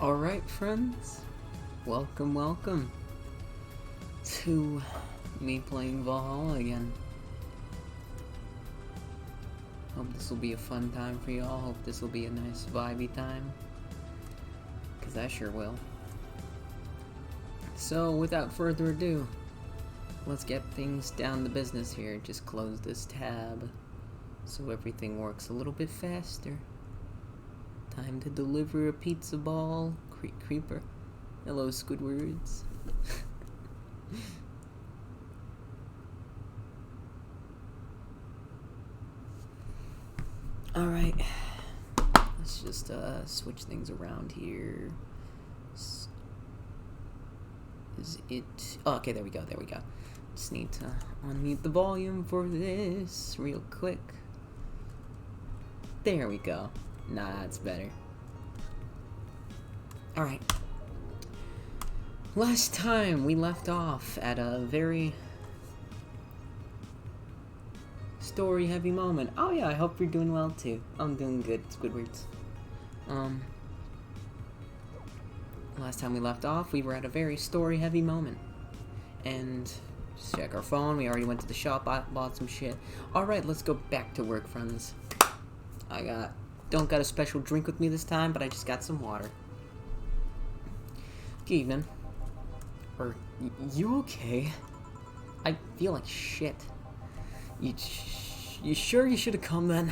Alright, friends. Welcome to me playing Valhalla again. Hope this will be a fun time for y'all. Hope this will be a nice vibey time. Because I sure will. So, without further ado, let's get things down to business here. Just close this tab so everything works a little bit faster. Time to deliver a pizza ball. Creeper. Hello, Squidwards. Alright. Let's just switch things around here. Is it... Oh, okay, there we go. Just need to unmute the volume for this real quick. There we go. Nah, that's better. Alright. Last time we left off at a very story-heavy moment. Oh yeah, I hope you're doing well too. I'm doing good, Squidwards. Last time we left off, we were at a very story-heavy moment. And just check our phone. We already went to the shop, bought some shit. Alright, let's go back to work, friends. Don't got a special drink with me this time, but I just got some water. Good evening. You okay? I feel like shit. You sure you should have come then?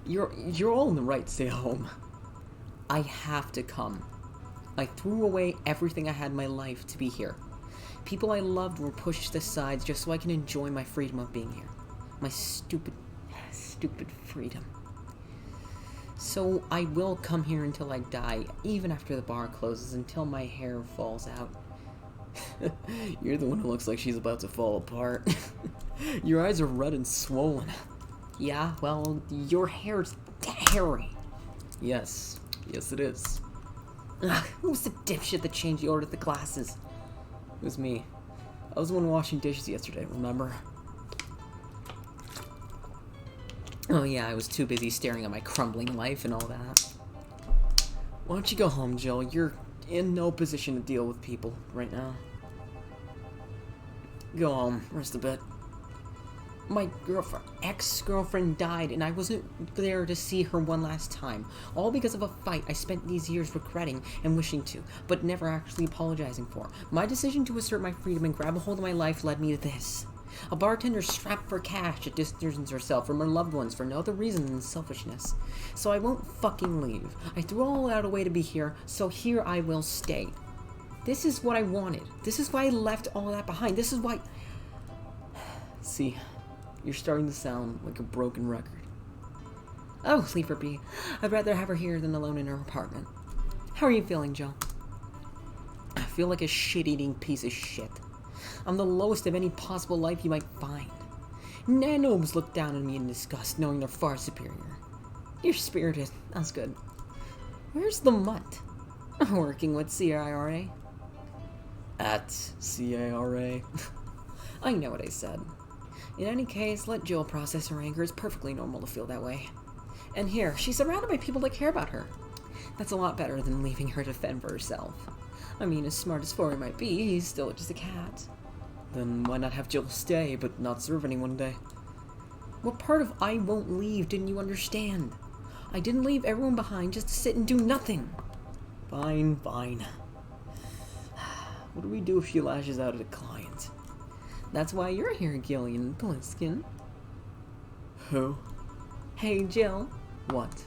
You're all in the right to stay home. I have to come. I threw away everything I had in my life to be here. People I loved were pushed aside just so I can enjoy my freedom of being here. My stupid freedom. So I will come here until I die, even after the bar closes, until my hair falls out. You're the one who looks like she's about to fall apart. Your eyes are red and swollen. Yeah, well, your hair's hairy. Yes it is. Ugh, who was the dipshit that changed the order of the glasses? It was me. I was the one washing dishes yesterday, remember? Oh yeah, I was too busy staring at my crumbling life and all that. Why don't you go home, Jill? You're in no position to deal with people right now. Go home, rest a bit. My ex-girlfriend died, and I wasn't there to see her one last time. All because of a fight I spent these years regretting and wishing to, but never actually apologizing for. My decision to assert my freedom and grab a hold of my life led me to this. A bartender strapped for cash to distance herself from her loved ones for no other reason than selfishness. So I won't fucking leave. I threw all out a way to be here, so here I will stay. This is what I wanted. This is why I left all that behind. This is why... See, you're starting to sound like a broken record. Oh, leave her be. I'd rather have her here than alone in her apartment. How are you feeling, Joe? I feel like a shit-eating piece of shit. I'm the lowest of any possible life you might find. Nanomes look down on me in disgust, knowing they're far superior. You're spirited. That's good. Where's the mutt? Working with CIRA. At CIRA. I know what I said. In any case, let Jill process her anger. It's perfectly normal to feel that way. And here, she's surrounded by people that care about her. That's a lot better than leaving her to fend for herself. I mean, as smart as Forey might be, he's still just a cat. Then why not have Jill stay, but not serve anyone today? What part of I won't leave didn't you understand? I didn't leave everyone behind just to sit and do nothing. Fine. What do we do if she lashes out at a client? That's why you're here, Gillian Bliskin. Who? Hey, Jill. What?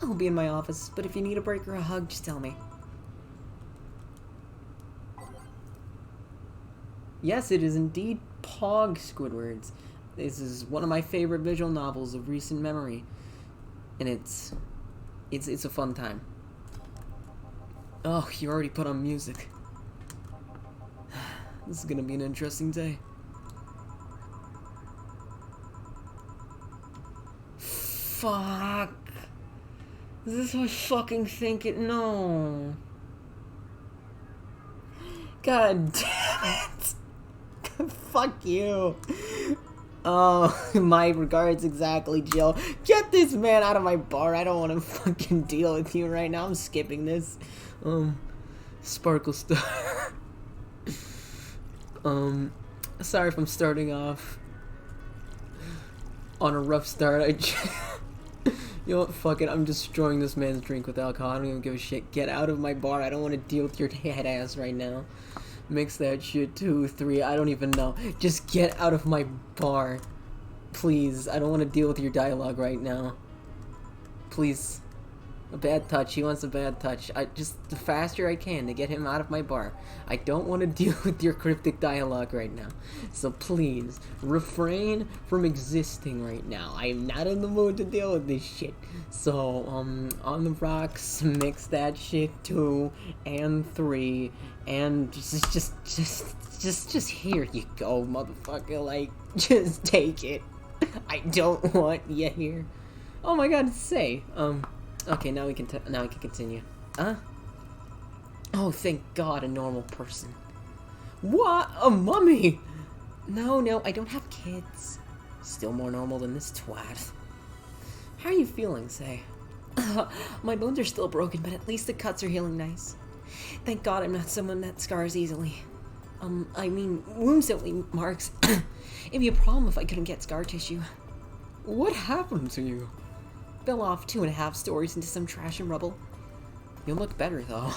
I'll be in my office, but if you need a break or a hug, just tell me. Yes, it is indeed Pog, Squidwards. This is one of my favorite visual novels of recent memory. And it's a fun time. Oh, you already put on music. This is gonna be an interesting day. Fuck. Is this how I fucking think it? No. God damn it. Fuck you. Oh, my regards exactly, Jill. Get this man out of my bar. I don't want to fucking deal with you right now. I'm skipping this. Sparkle Star. Sorry if I'm starting off on a rough start. You know what? Fuck it. I'm destroying this man's drink with alcohol. I don't even give a shit. Get out of my bar. I don't want to deal with your head ass right now. Mix that shit 2, 3. I don't even know. Just get out of my bar. Please. I don't want to deal with your dialogue right now. Please. A bad touch. He wants a bad touch. Just the faster I can to get him out of my bar. I don't want to deal with your cryptic dialogue right now. So please, refrain from existing right now. I am not in the mood to deal with this shit. So, on the rocks, mix that shit 2 and 3, and just here you go, motherfucker. Like, just take it. I don't want you here. Oh my god, say, okay, now we can continue. Huh? Oh, thank God, a normal person. What? A mummy? No, I don't have kids. Still more normal than this twat. How are you feeling, Say? My bones are still broken, but at least the cuts are healing nice. Thank God I'm not someone that scars easily. I mean, wounds don't leave marks. It'd be a problem if I couldn't get scar tissue. What happened to you? Fell off 2.5 stories into some trash and rubble. You look better, though.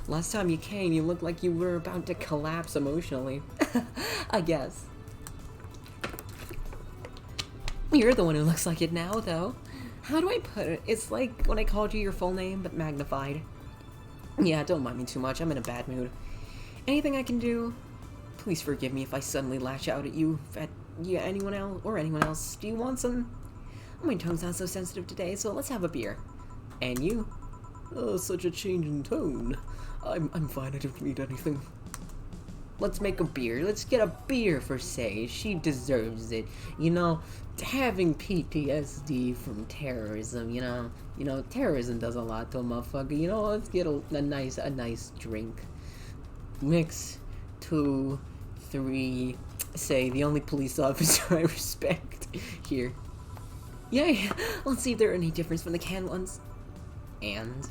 Last time you came, you looked like you were about to collapse emotionally. I guess. You're the one who looks like it now, though. How do I put it? It's like when I called you your full name, but magnified. Yeah, don't mind me too much. I'm in a bad mood. Anything I can do? Please forgive me if I suddenly lash out at you, anyone else. Do you want some? My tongue's not so sensitive today, so let's have a beer. And you? Oh, such a change in tone. I'm fine, I don't need anything. Let's make a beer. Let's get a beer for Say. She deserves it. You know, having PTSD from terrorism, you know, terrorism does a lot to a motherfucker. You know, let's get a nice drink. Mix 2, 3, Say, the only police officer I respect here. Yay! Let's see if there are any difference from the canned ones. And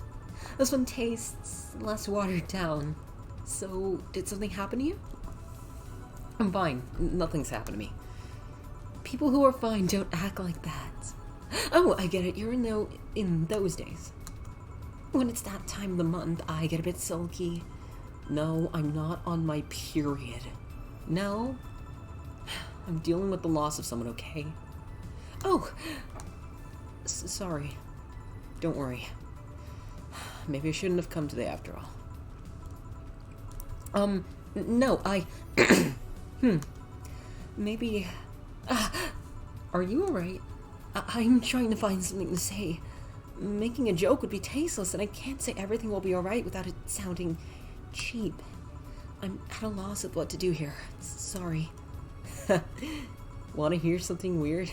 this one tastes less watered down. So, did something happen to you? I'm fine. Nothing's happened to me. People who are fine don't act like that. Oh, I get it. You're in those days. When it's that time of the month, I get a bit sulky. No, I'm not on my period. No. I'm dealing with the loss of someone, okay? Oh! Sorry. Don't worry. Maybe I shouldn't have come today after all. No, Maybe... are you alright? I'm trying to find something to say. Making a joke would be tasteless, and I can't say everything will be alright without it sounding cheap. I'm at a loss of what to do here. Sorry. Want to hear something weird?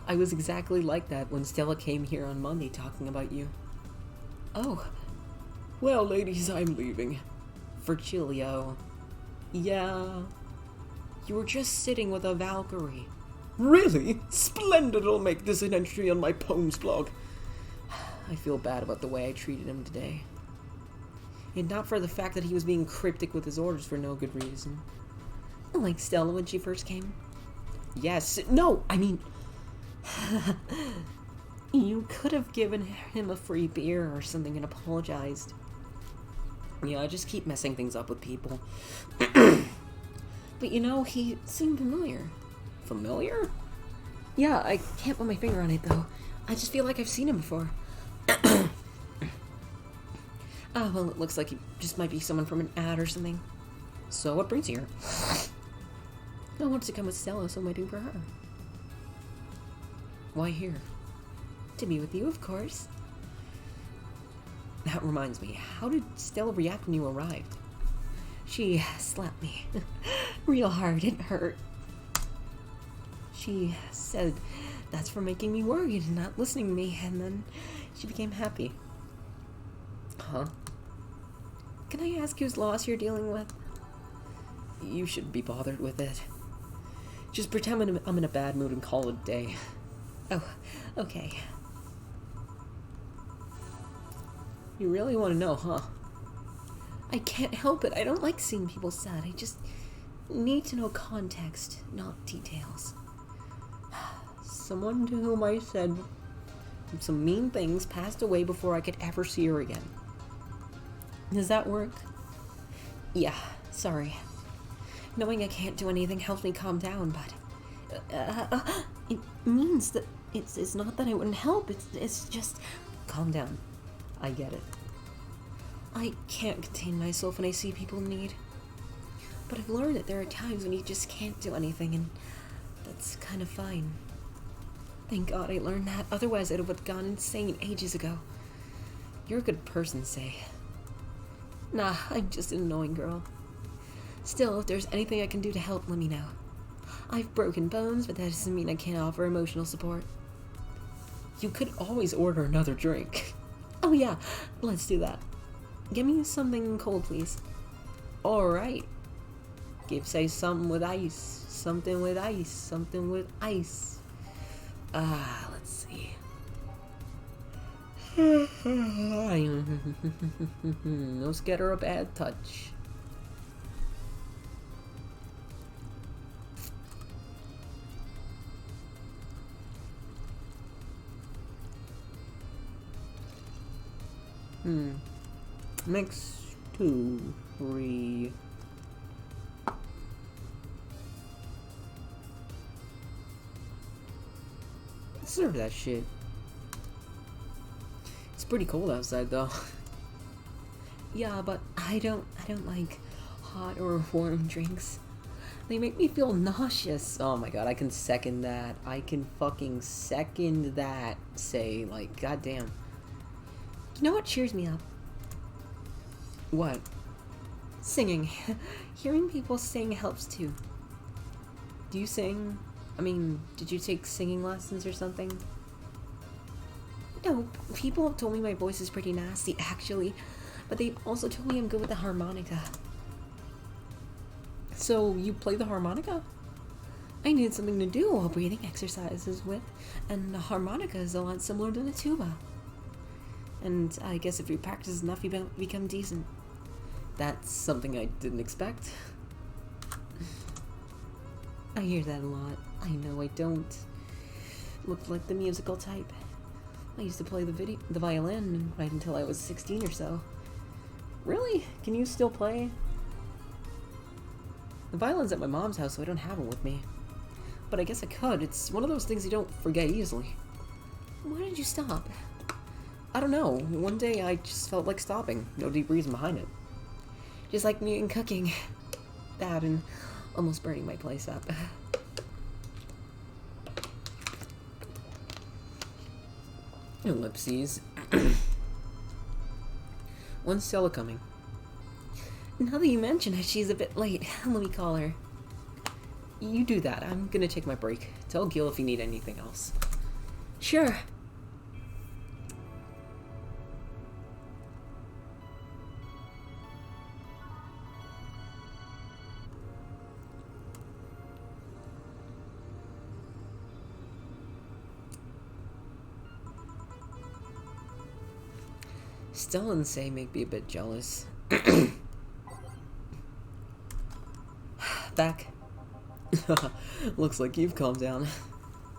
I was exactly like that when Stella came here on Monday talking about you. Oh. Well, ladies, I'm leaving. Virgilio. Yeah. You were just sitting with a Valkyrie. Really? Splendid! I'll make this an entry on my poems blog. I feel bad about the way I treated him today. And not for the fact that he was being cryptic with his orders for no good reason. Like Stella when she first came. Yes. No, I mean... You could have given him a free beer or something and apologized. Yeah, I just keep messing things up with people. But you know, he seemed familiar. Familiar? Yeah, I can't put my finger on it though. I just feel like I've seen him before. Oh, well, it looks like he just might be someone from an ad or something. So, what brings you here? I wanted to come with Stella, so what am I doing for her? Why here? To be with you, of course. That reminds me, how did Stella react when you arrived? She slapped me. Real hard, it hurt. She said that's for making me worried and not listening to me, and then she became happy. Huh? Can I ask whose loss you're dealing with? You shouldn't be bothered with it. Just pretend I'm in a bad mood and call it a day. Oh, okay. You really want to know, huh? I can't help it. I don't like seeing people sad. I just need to know context, not details. Someone to whom I said some mean things passed away before I could ever see her again. Does that work? Yeah, sorry. Knowing I can't do anything helps me calm down, but it means that it's not that I wouldn't help. It's just calm down. I get it. I can't contain myself when I see people in need. But I've learned that there are times when you just can't do anything, and that's kind of fine. Thank God I learned that, otherwise I'd have gone insane ages ago. You're a good person, Say. Nah, I'm just an annoying girl. Still, if there's anything I can do to help, let me know. I've broken bones, but that doesn't mean I can't offer emotional support. You could always order another drink. Oh yeah, let's do that. Give me something cold, please. Alright. Say something with ice. Something with ice. Something with ice. Let's see. Let's get her a bad touch. Mix 2, 3. Serve that shit. It's pretty cold outside though. Yeah, but I don't like hot or warm drinks. They make me feel nauseous. Oh my god, I can second that. I can fucking second that. Say, like, goddamn. You know what cheers me up? What? Singing. Hearing people sing helps too. Do you sing? I mean, did you take singing lessons or something? No, people have told me my voice is pretty nasty, actually. But they've also told me I'm good with the harmonica. So, you play the harmonica? I need something to do while breathing exercises with, and the harmonica is a lot similar to the tuba. And I guess if you practice enough, you become decent. That's something I didn't expect. I hear that a lot. I know I don't look like the musical type. I used to play the violin right until I was 16 or so. Really? Can you still play? The violin's at my mom's house, so I don't have it with me. But I guess I could. It's one of those things you don't forget easily. Why did you stop? I don't know. One day I just felt like stopping. No deep reason behind it. Just like me and cooking. That and almost burning my place up. Ellipses. When's Stella coming? Now that you mention it, she's a bit late. Let me call her. You do that. I'm gonna take my break. Tell Gil if you need anything else. Sure. Stella and Say make me a bit jealous. Back. Looks like you've calmed down.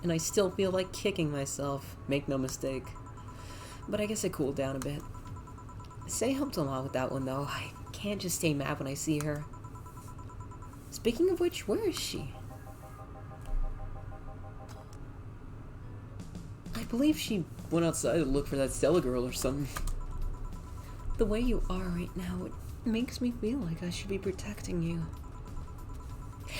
And I still feel like kicking myself, make no mistake. But I guess I cooled down a bit. Say helped a lot with that one though. I can't just stay mad when I see her. Speaking of which, where is she? I believe she went outside to look for that Stella girl or something. The way you are right now, it makes me feel like I should be protecting you.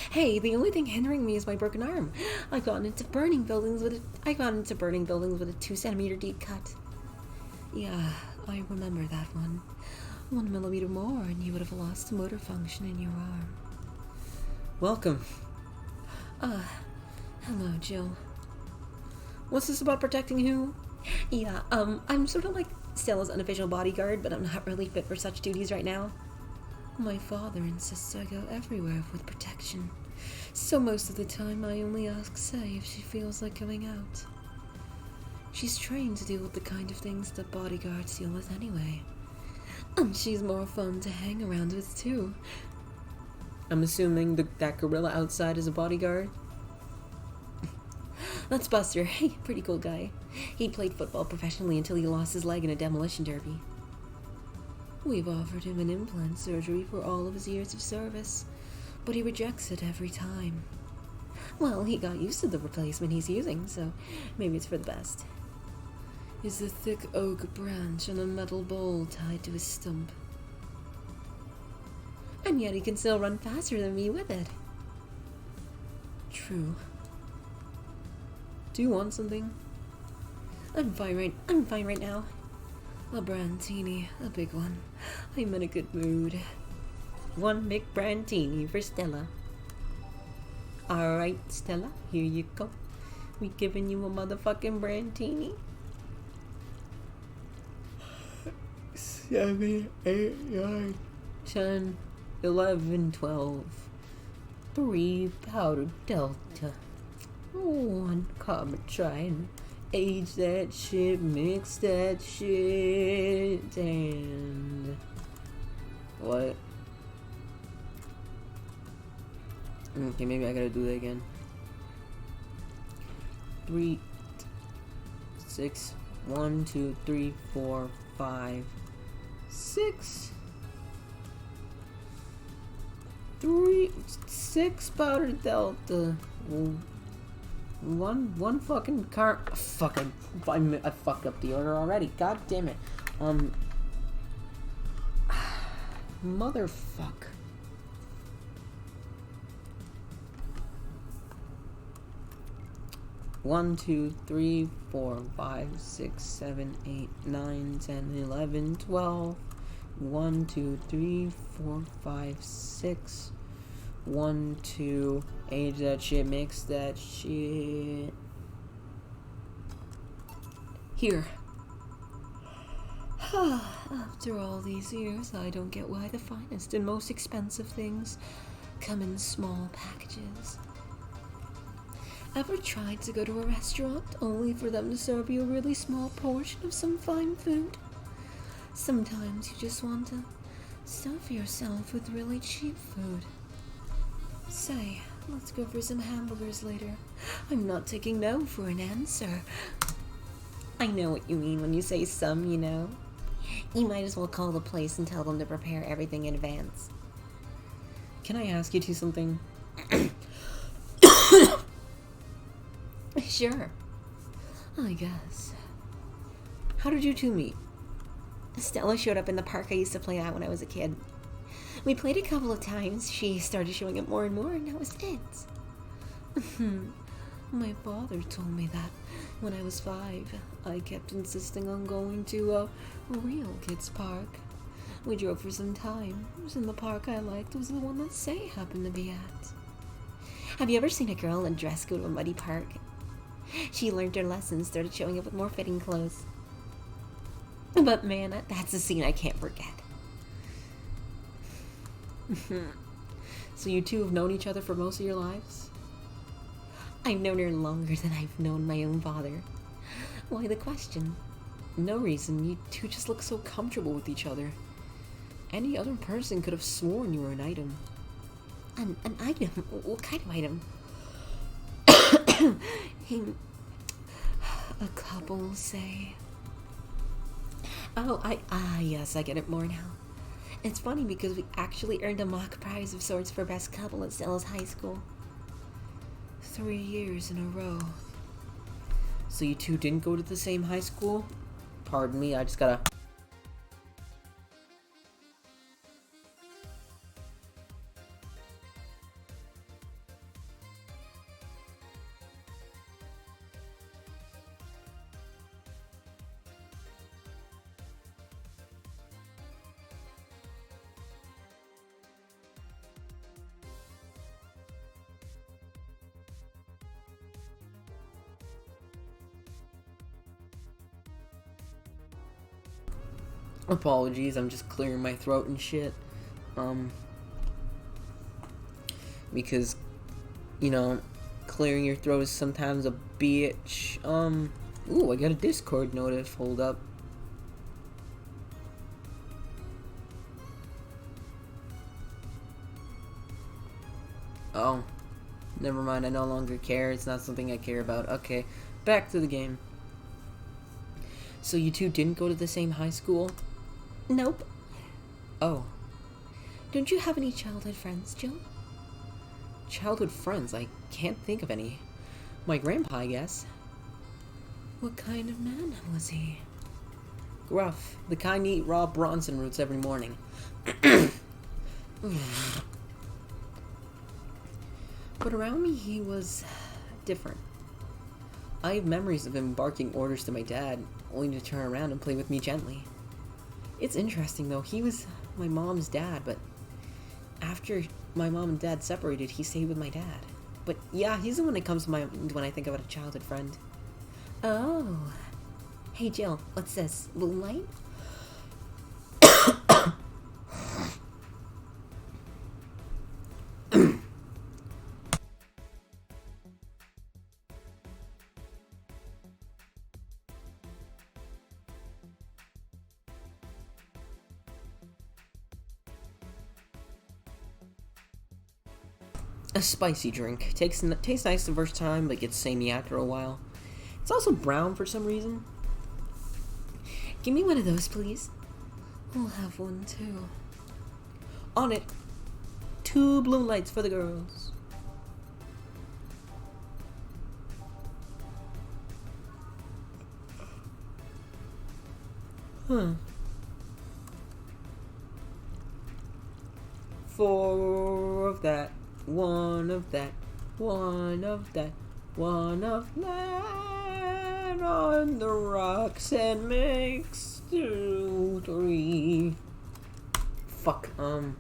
Hey, the only thing hindering me is my broken arm. I got into burning buildings with a 2-centimeter deep cut. Yeah, I remember that one. 1 millimeter more and you would have lost motor function in your arm. Welcome. Hello, Jill. What's this about protecting who? Yeah, I'm sort of like Stella's unofficial bodyguard, but I'm not really fit for such duties right now. My father insists I go everywhere with protection. So most of the time I only ask Say if she feels like coming out. She's trained to deal with the kind of things that bodyguards deal with anyway. And she's more fun to hang around with too. I'm assuming that gorilla outside is a bodyguard? That's Buster. Hey, pretty cool guy. He played football professionally until he lost his leg in a demolition derby. We've offered him an implant surgery for all of his years of service, but he rejects it every time. Well, he got used to the replacement he's using, so maybe it's for the best. Is a thick oak branch and a metal bowl tied to his stump. And yet he can still run faster than me with it. True. Do you want something? I'm fine right now. A brandini, a big one. I'm in a good mood. One big brandini for Stella. Alright, Stella, here you go. We giving you a motherfucking brandini. 7, 8, 9, 10, 11, 12. 3 powdered delta. 1 carbotrine. Age that shit, mix that shit, and... What? Okay, maybe I gotta do that again. 3, 6, 1, 2, 3, 4, 5, 6. 6 powdered delta. One fucking car. Fucking, I fucked up the order already. God damn it. Motherfuck. One, 2, 3, 4, 5, 6, 7, 8, 9, 10, 11, 12. 1, 2, 3, 4, 5, 6. 1, 2, age that shit, mix that shit. Here. After all these years, I don't get why the finest and most expensive things come in small packages. Ever tried to go to a restaurant only for them to serve you a really small portion of some fine food? Sometimes you just want to stuff yourself with really cheap food. Say, let's go for some hamburgers later. I'm not taking no for an answer. I know what you mean when you say some, you know. You might as well call the place and tell them to prepare everything in advance. Can I ask you two something? Sure. I guess. How did you two meet? Stella showed up in the park I used to play at when I was a kid. We played a couple of times. She started showing up more and more, and that was it. My father told me that when I was 5, I kept insisting on going to a real kids' park. We drove for some time, and the park I liked was the one that Say happened to be at. Have you ever seen a girl in a dress go to a muddy park? She learned her lesson and started showing up with more fitting clothes. But man, that's a scene I can't forget. So you two have known each other for most of your lives? I've known her longer than I've known my own father. Why the question? No reason. You two just look so comfortable with each other. Any other person could have sworn you were an item. An item? What kind of item? A couple, say. Oh, yes, I get it more now. It's funny because we actually earned a mock prize of sorts for best couple at Stella's high school. 3 years in a row. So you two didn't go to the same high school? Pardon me, I just gotta... Apologies, I'm just clearing my throat and shit. Because You know, clearing your throat is sometimes a bitch. Ooh, I got a Discord notif. Hold up. Oh, never mind. I no longer care. It's not something I care about. Okay, back to the game. So you two didn't go to the same high school? Nope. Oh. Don't you have any childhood friends, Jill? Childhood friends? I can't think of any. My grandpa, I guess. What kind of man was he? Gruff. The kind to eat raw Bronson roots every morning. But around me, he was different. I have memories of him barking orders to my dad, only to turn around and play with me gently. It's interesting, though. He was my mom's dad, but after my mom and dad separated, he stayed with my dad. But yeah, he's the one that comes to mind when I think about a childhood friend. Oh. Hey, Jill, what's this? Moonlight? A spicy drink. Tastes nice the first time, but gets samey after a while. It's also brown for some reason. Give me one of those, please. I'll have one, too. On it. 2 balloon lights for the girls. Huh. 4 of that. 1 of that. 1 of that. 1 of that on the rocks and mix 2, 3. Fuck. 1,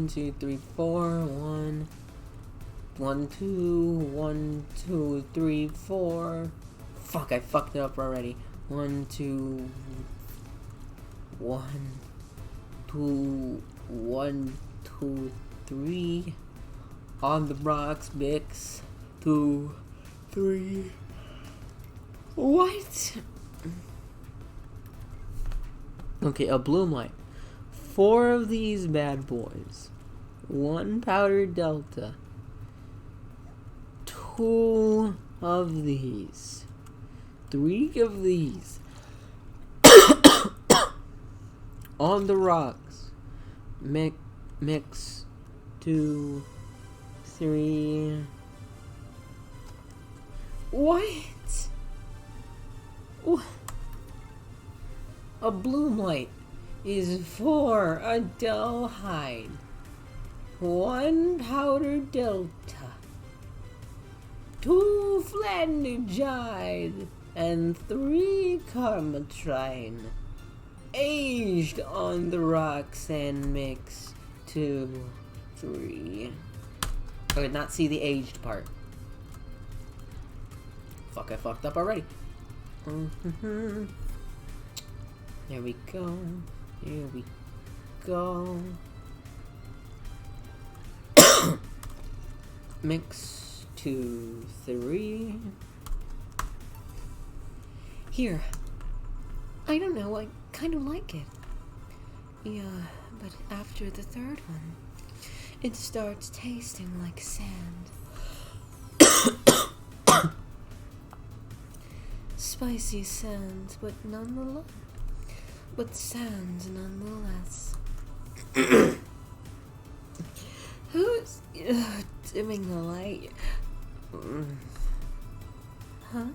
2, 3, 4. 1, 1, 2, 1, 2, 3, 4. Fuck, I fucked it up already. 1, 2, 1, 2, 1, 2, 3. On the rocks, mix 2, 3. What? Okay, a bloom light. 4 of these bad boys. 1 powder delta. 2 of these. 3 of these. On the rocks. Mix 2, 3. What? A bloom light is 4 aldehyde, 1 powder delta, 2 flanagide, and 3 carmatrine. Aged on the rocks and mix 2, 3. I did not see the aged part. Fuck, I fucked up already. There we go. Here we go. Mix 2, 3. Here. I don't know, I kind of like it. Yeah, but after the 3rd one, it starts tasting like sand. Spicy sand, but nonetheless. But sand nonetheless. Who's dimming the light? Huh?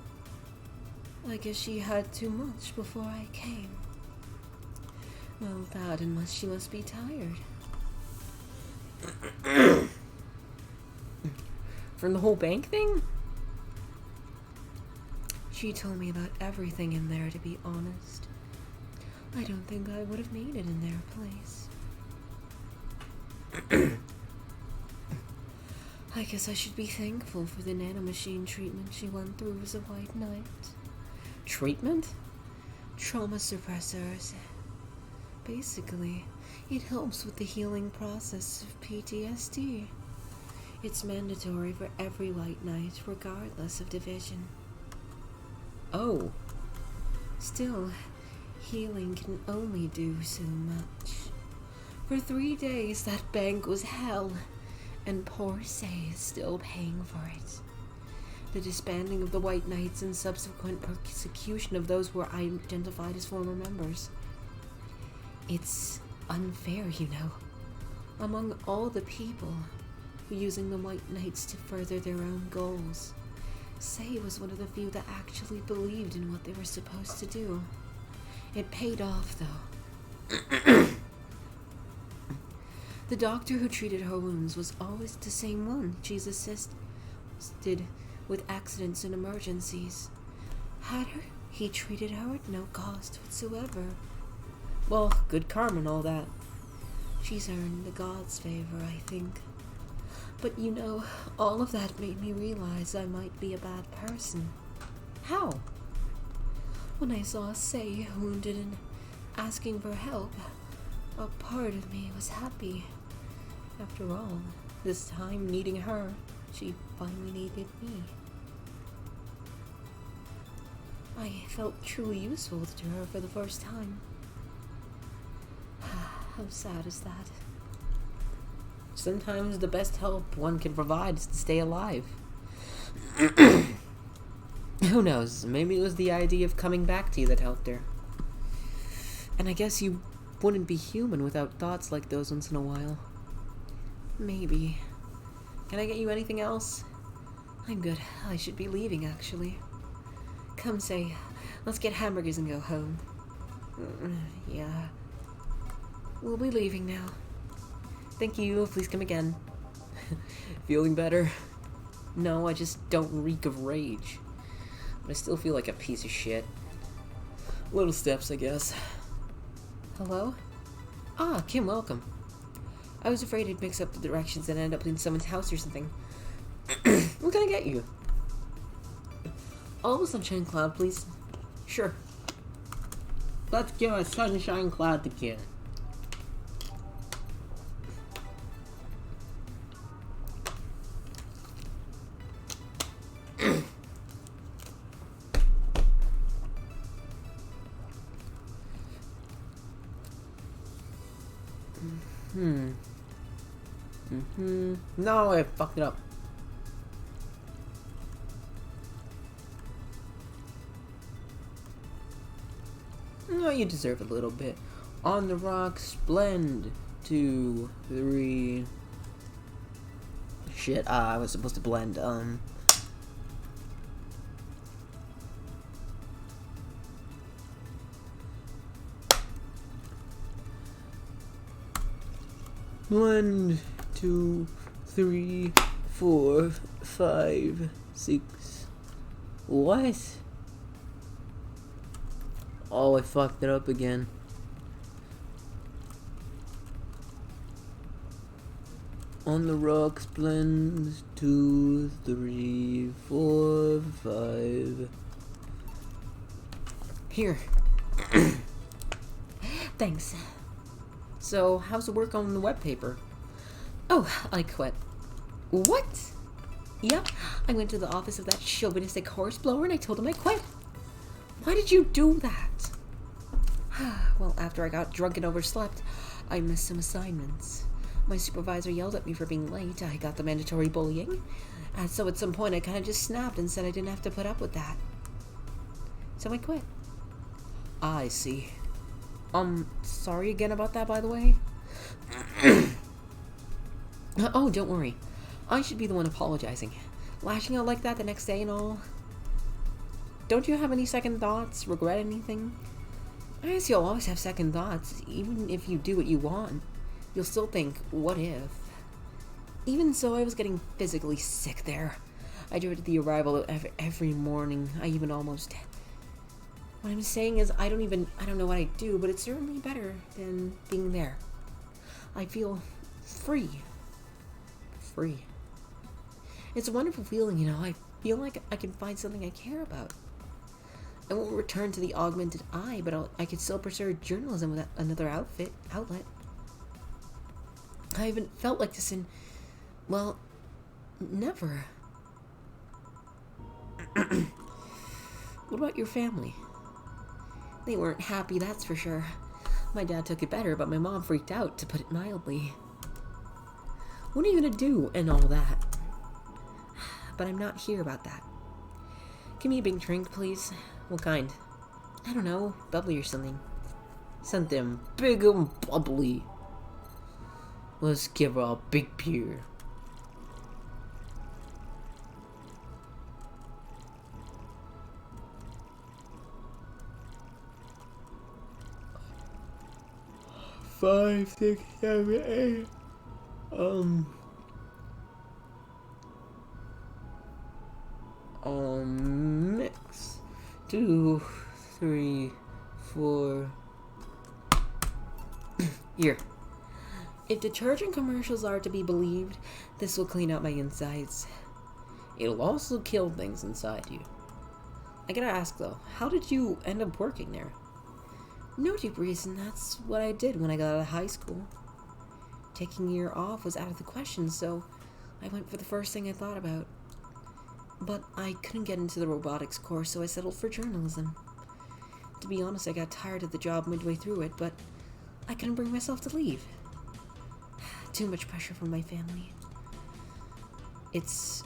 I guess she had too much before I came. Well, that and she must be tired. From the whole bank thing? She told me about everything in there, to be honest. I don't think I would have made it in their place. I guess I should be thankful for the nanomachine treatment she went through as a white knight. Treatment? Trauma suppressors. Basically, It helps with the healing process of PTSD. It's mandatory for every white knight, regardless of division. Oh. Still, healing can only do so much. For 3 days, that bank was hell, and poor Say is still paying for it. The disbanding of the White Knights and subsequent persecution of those who were identified as former members. It's unfair, you know. Among all the people who using the White Knights to further their own goals, Say was one of the few that actually believed in what they were supposed to do. It paid off, though. The doctor who treated her wounds was always the same one she's assisted with accidents and emergencies. He treated her at no cost whatsoever. Well, good karma and all that. She's earned the gods' favor, I think. But you know, all of that made me realize I might be a bad person. How? When I saw Say wounded and asking for help, a part of me was happy. After all, this time needing her, she finally needed me. I felt truly useful to her for the first time. How sad is that? Sometimes the best help one can provide is to stay alive. Who knows? Maybe it was the idea of coming back to you that helped her. And I guess you wouldn't be human without thoughts like those once in a while. Maybe. Can I get you anything else? I'm good. I should be leaving, actually. Come, Say, let's get hamburgers and go home. Yeah. We'll be leaving now. Thank you. Please come again. Feeling better? No, I just don't reek of rage. But I still feel like a piece of shit. Little steps, I guess. Hello? Ah, Kim, welcome. I was afraid I'd mix up the directions and end up in someone's house or something. What can I get you? All of a sunshine cloud, please. Sure. Let's give a sunshine cloud to Kim. No, I fucked it up. No, you deserve a little bit. On the rocks, blend. 2, 3. Shit, I was supposed to blend, 1, 2, 3, 4, 5, 6. What? Oh, I fucked it up again. On the rocks, blend. 2, 3, 4, 5. Here. Thanks. So, how's the work on the web paper? Oh, I quit. What? Yep, I went to the office of that chauvinistic horseblower and I told him I quit. Why did you do that? Well, after I got drunk and overslept, I missed some assignments. My supervisor yelled at me for being late. I got the mandatory bullying. And so at some point I kind of just snapped and said I didn't have to put up with that. So I quit. I see. Sorry again about that, by the way. Oh, don't worry. I should be the one apologizing. Lashing out like that the next day and all. Don't you have any second thoughts? Regret anything? I guess you'll always have second thoughts. Even if you do what you want, you'll still think, what if? Even so, I was getting physically sick there. I dreaded the arrival of every morning. I even almost... What I'm saying is, I don't know what I do, but it's certainly better than being there. I feel free. Free. It's a wonderful feeling, you know. I feel like I can find something I care about. I won't return to the augmented I, but I could still pursue journalism with another outlet. I haven't felt like this in, well, never. What about your family? They weren't happy, that's for sure. My dad took it better, but my mom freaked out, to put it mildly. What are you gonna do and all that? But I'm not here about that. Give me a big drink, please. What kind? I don't know, bubbly or something. Something big and bubbly. Let's give her a big beer. Five, six, seven, eight. Mix. 2, 3, 4. Here. If detergent commercials are to be believed, this will clean out my insides. It'll also kill things inside you. I gotta ask though, how did you end up working there? No deep reason, that's what I did when I got out of high school. Taking a year off was out of the question, so I went for the first thing I thought about. But I couldn't get into the robotics course, so I settled for journalism. To be honest, I got tired of the job midway through it, but I couldn't bring myself to leave. Too much pressure from my family. It's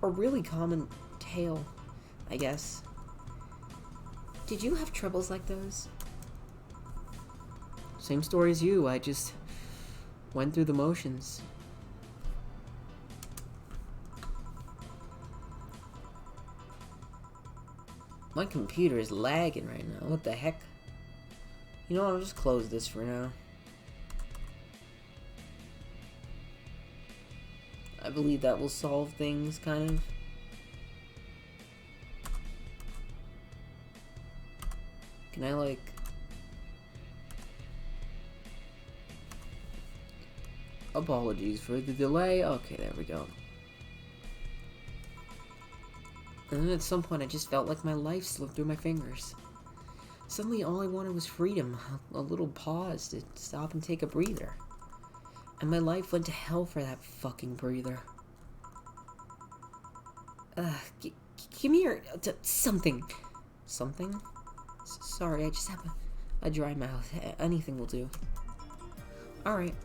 a really common tale, I guess. Did you have troubles like those? Same story as you, I just went through the motions. My computer is lagging right now, what the heck? You know what, I'll just close this for now. I believe that will solve things, kind of. Can I, like... Apologies for the delay. Okay, there we go. And then at some point I just felt like my life slipped through my fingers. Suddenly all I wanted was freedom, a little pause to stop and take a breather. And my life went to hell for that fucking breather. Give me your... something. Something? Sorry, I just have a dry mouth. Anything will do. Alright.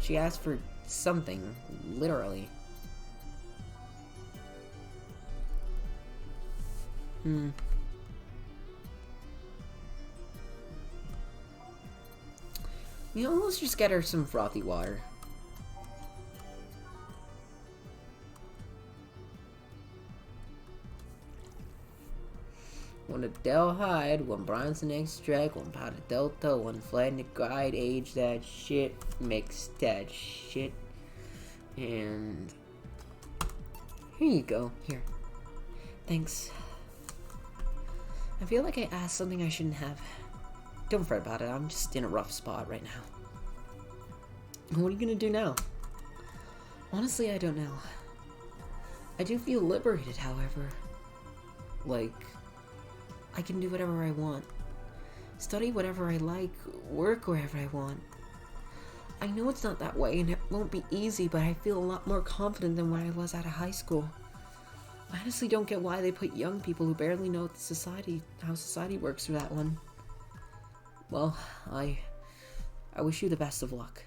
She asked for something, literally. You know, let's just get her some frothy water. One Adele Hyde, one Bronson extract, one powder delta, one flattened guide, age that shit, mix that shit, and here you go. Here. Thanks. I feel like I asked something I shouldn't have. Don't fret about it, I'm just in a rough spot right now. What are you gonna do now? Honestly, I don't know. I do feel liberated, however. Like, I can do whatever I want. Study whatever I like, work wherever I want. I know it's not that way and it won't be easy, but I feel a lot more confident than when I was out of high school. I honestly don't get why they put young people who barely know how society works through that one. Well, I wish you the best of luck.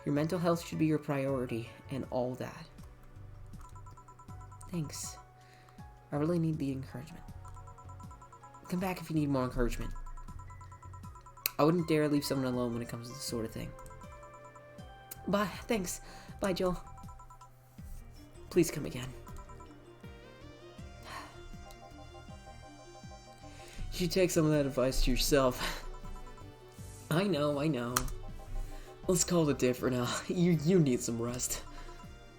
Your mental health should be your priority, and all that. Thanks. I really need the encouragement. Come back if you need more encouragement. I wouldn't dare leave someone alone when it comes to this sort of thing. Bye. Thanks. Bye, Joel. Please come again. You should take some of that advice to yourself. I know. Let's call it a day for now. You need some rest.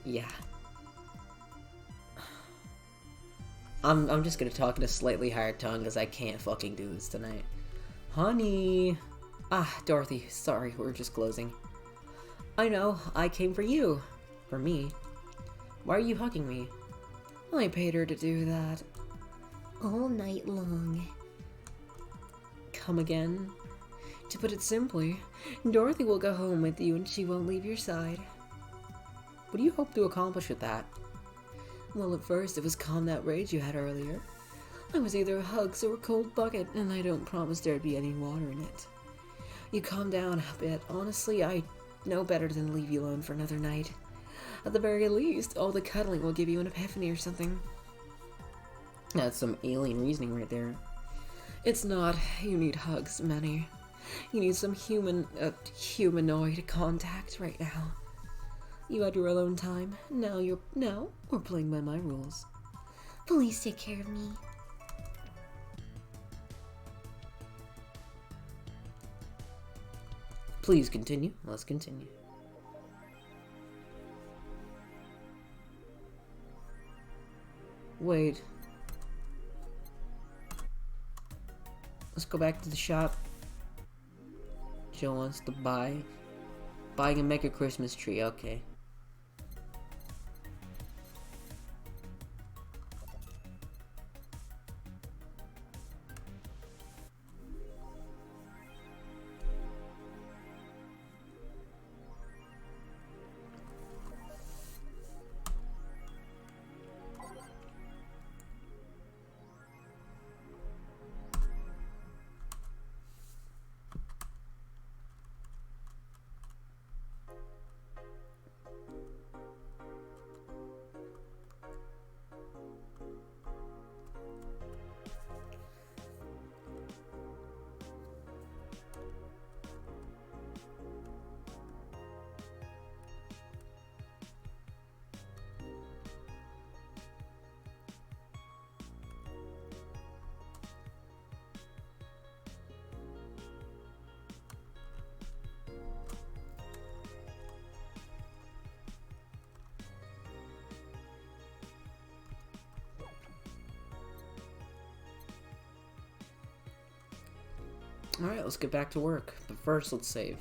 Yeah. I'm just gonna talk in a slightly higher tone because I can't fucking do this tonight. Honey! Dorothy, sorry, we're just closing. I know, I came for you. For me. Why are you hugging me? I paid her to do that. All night long. Come again? To put it simply, Dorothy will go home with you and she won't leave your side. What do you hope to accomplish with that? Well, at first it was calm that rage you had earlier. I was either hugs or a cold bucket, and I don't promise there'd be any water in it. You calm down a bit. Honestly, I know better than leave you alone for another night. At the very least, all the cuddling will give you an epiphany or something. That's some alien reasoning right there. It's not. You need hugs, Manny. You need some humanoid contact right now. You had your alone time. Now we're playing by my rules. Please take care of me. Please continue. Let's continue. Wait. Let's go back to the shop. Joe wants to buying a mega Christmas tree. Okay. Alright, let's get back to work. But first, let's save.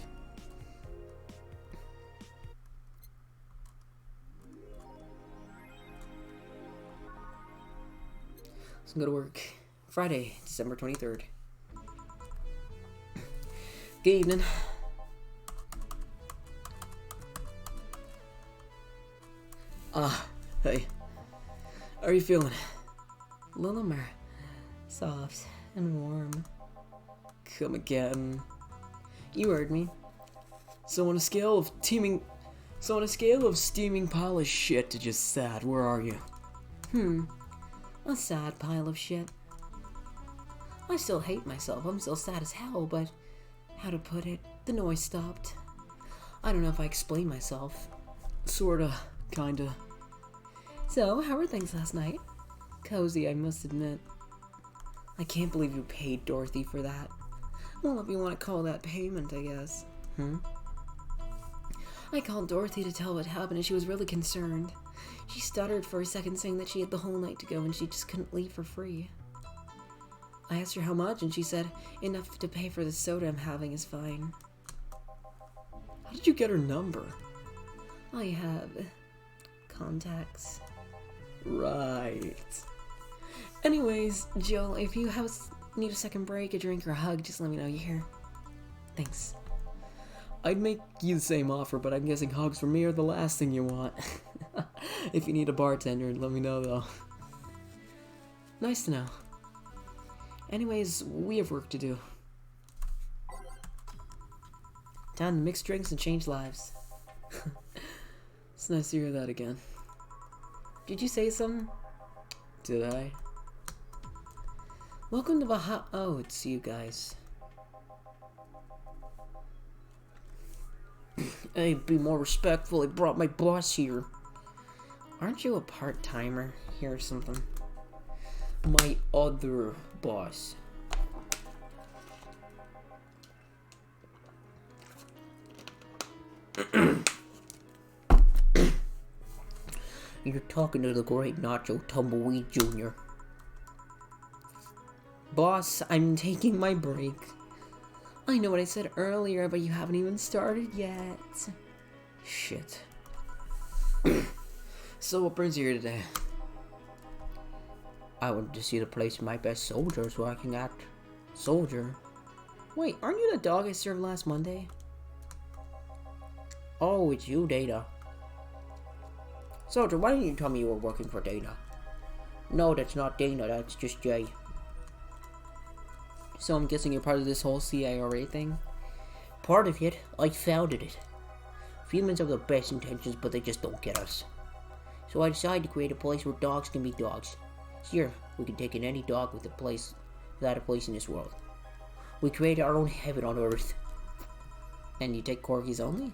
Let's go to work. Friday, December 23rd. Good evening. Hey. How are you feeling? A little more soft and warm. Come again. You heard me. So on a scale of steaming pile of shit to just sad, where are you? A sad pile of shit. I still hate myself. I'm still sad as hell, but how to put it? The noise stopped. I don't know if I explained myself. Sorta. Kinda. So, how were things last night? Cozy, I must admit. I can't believe you paid Dorothy for that. Well, if you want to call that payment, I guess. I called Dorothy to tell what happened, and she was really concerned. She stuttered for a second, saying that she had the whole night to go, and she just couldn't leave for free. I asked her how much, and she said, enough to pay for the soda I'm having is fine. How did you get her number? I have contacts. Right. Anyways, Jill, if you need a second break, a drink, or a hug, just let me know you're here. Thanks. I'd make you the same offer, but I'm guessing hugs from me are the last thing you want. If you need a bartender, let me know, though. Nice to know. Anyways, we have work to do. Time to mix drinks and change lives. It's nice to hear that again. Did you say something? Did I? Welcome to Oh, it's you guys. Hey, be more respectful. I brought my boss here. Aren't you a part-timer here or something? My other boss. You're talking to the great Nacho Tumbleweed Jr. Boss, I'm taking my break. I know what I said earlier, but you haven't even started yet. Shit. So what brings you here today? I wanted to see the place my best soldier is working at. Soldier? Wait, aren't you the dog I served last Monday? Oh, it's you, Data. Soldier, why didn't you tell me you were working for Dana? No, that's not Dana, that's just Jay. So I'm guessing you're part of this whole CIRA thing? Part of it. I founded it. Humans have the best intentions, but they just don't get us. So I decided to create a place where dogs can be dogs. Here, we can take in any dog without a place in this world. We created our own heaven on Earth. And you take corgis only?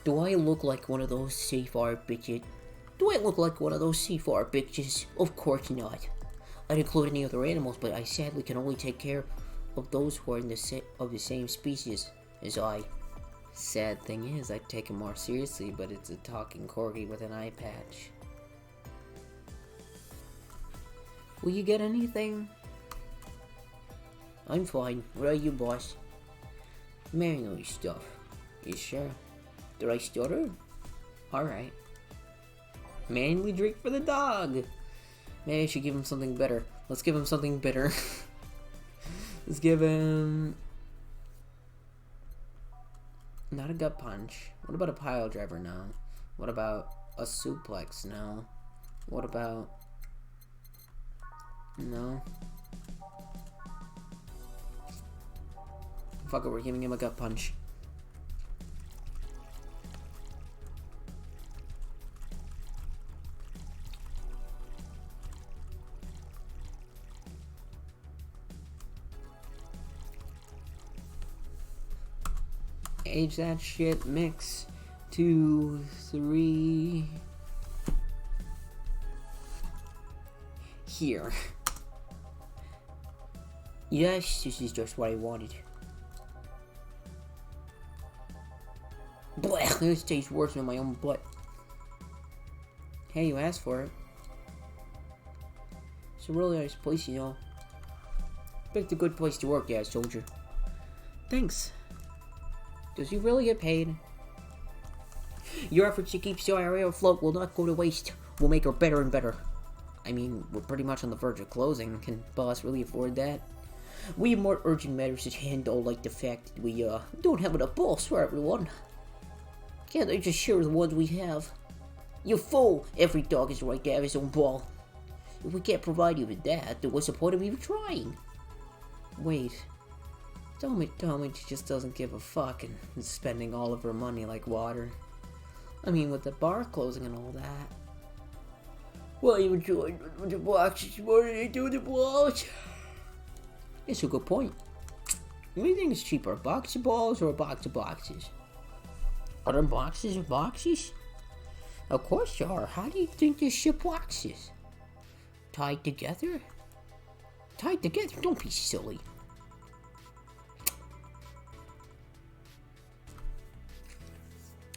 Do I look like one of those C4 bitches? Do I look like one of those C4 bitches? Of course not. I'd include any other animals, but I sadly can only take care of those who are in the same species as I. Sad thing is, I take him more seriously, but it's a talking corgi with an eye patch. Will you get anything? I'm fine. What are you, boss? Manual stuff. You sure? Did I stutter? Alright. Manly drink for the dog! Maybe I should give him something better. Let's give him something bitter. Let's give him... Not a gut punch. What about a pile driver? No. What about a suplex? No. What about... No. Fuck it, we're giving him a gut punch. Age that shit, mix 2, 3 here. Yes, this is just what I wanted. Blech, this tastes worse than my own butt. Hey, you asked for it. It's a really nice place, you know. Picked a good place to work, yeah, soldier. Thanks. Does he really get paid? Your efforts to keep CIRA afloat will not go to waste. We'll make her better and better. I mean, we're pretty much on the verge of closing. Can boss really afford that? We have more urgent matters to handle, like the fact that we, don't have enough balls for everyone. Can't they just share the ones we have? You fool! Every dog has the right to have his own ball. If we can't provide you with that, then what's the point of even trying? Wait. Tell me she just doesn't give a fuck and is spending all of her money like water. I mean, with the bar closing and all that. What are you doing with the boxes? What are they doing with the balls? It's a good point. What do you think is cheaper, a box of balls or a box of boxes? Are there boxes of boxes? Of course there are. How do you think they ship boxes? Tied together? Tied together? Don't be silly.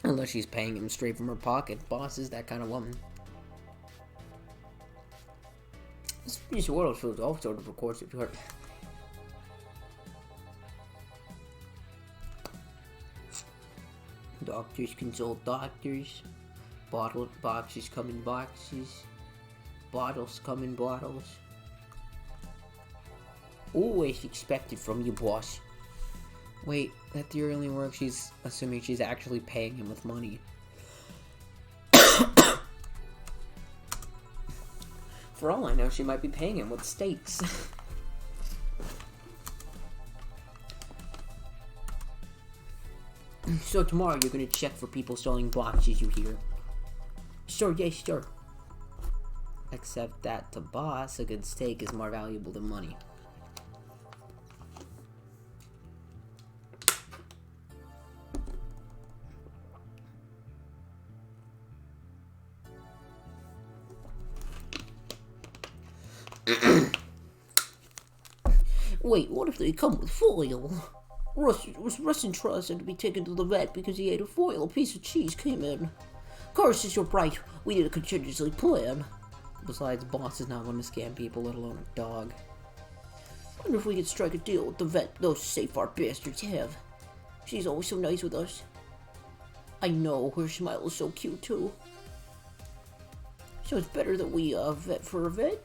Unless she's paying him straight from her pocket. Boss is that kind of woman. This world is filled with all sorts of recorded hurt. Doctors consult doctors. Boxes come in boxes. Bottles come in bottles. Always expected from you, boss. Wait, that theory only works. She's assuming she's actually paying him with money. For all I know, she might be paying him with steaks. So tomorrow you're gonna check for people selling boxes, you hear? Sure, yes, sure. Except that to boss, a good steak is more valuable than money. Wait, what if they come with foil? Russ and Truss had to be taken to the vet because he ate a foil. A piece of cheese came in. Of course, you're right. We need a contingency plan. Besides, boss is not going to scam people, let alone a dog. Wonder if we could strike a deal with the vet those safe-art bastards have. She's always so nice with us. I know, her smile is so cute, too. So it's better that we, vet for a vet?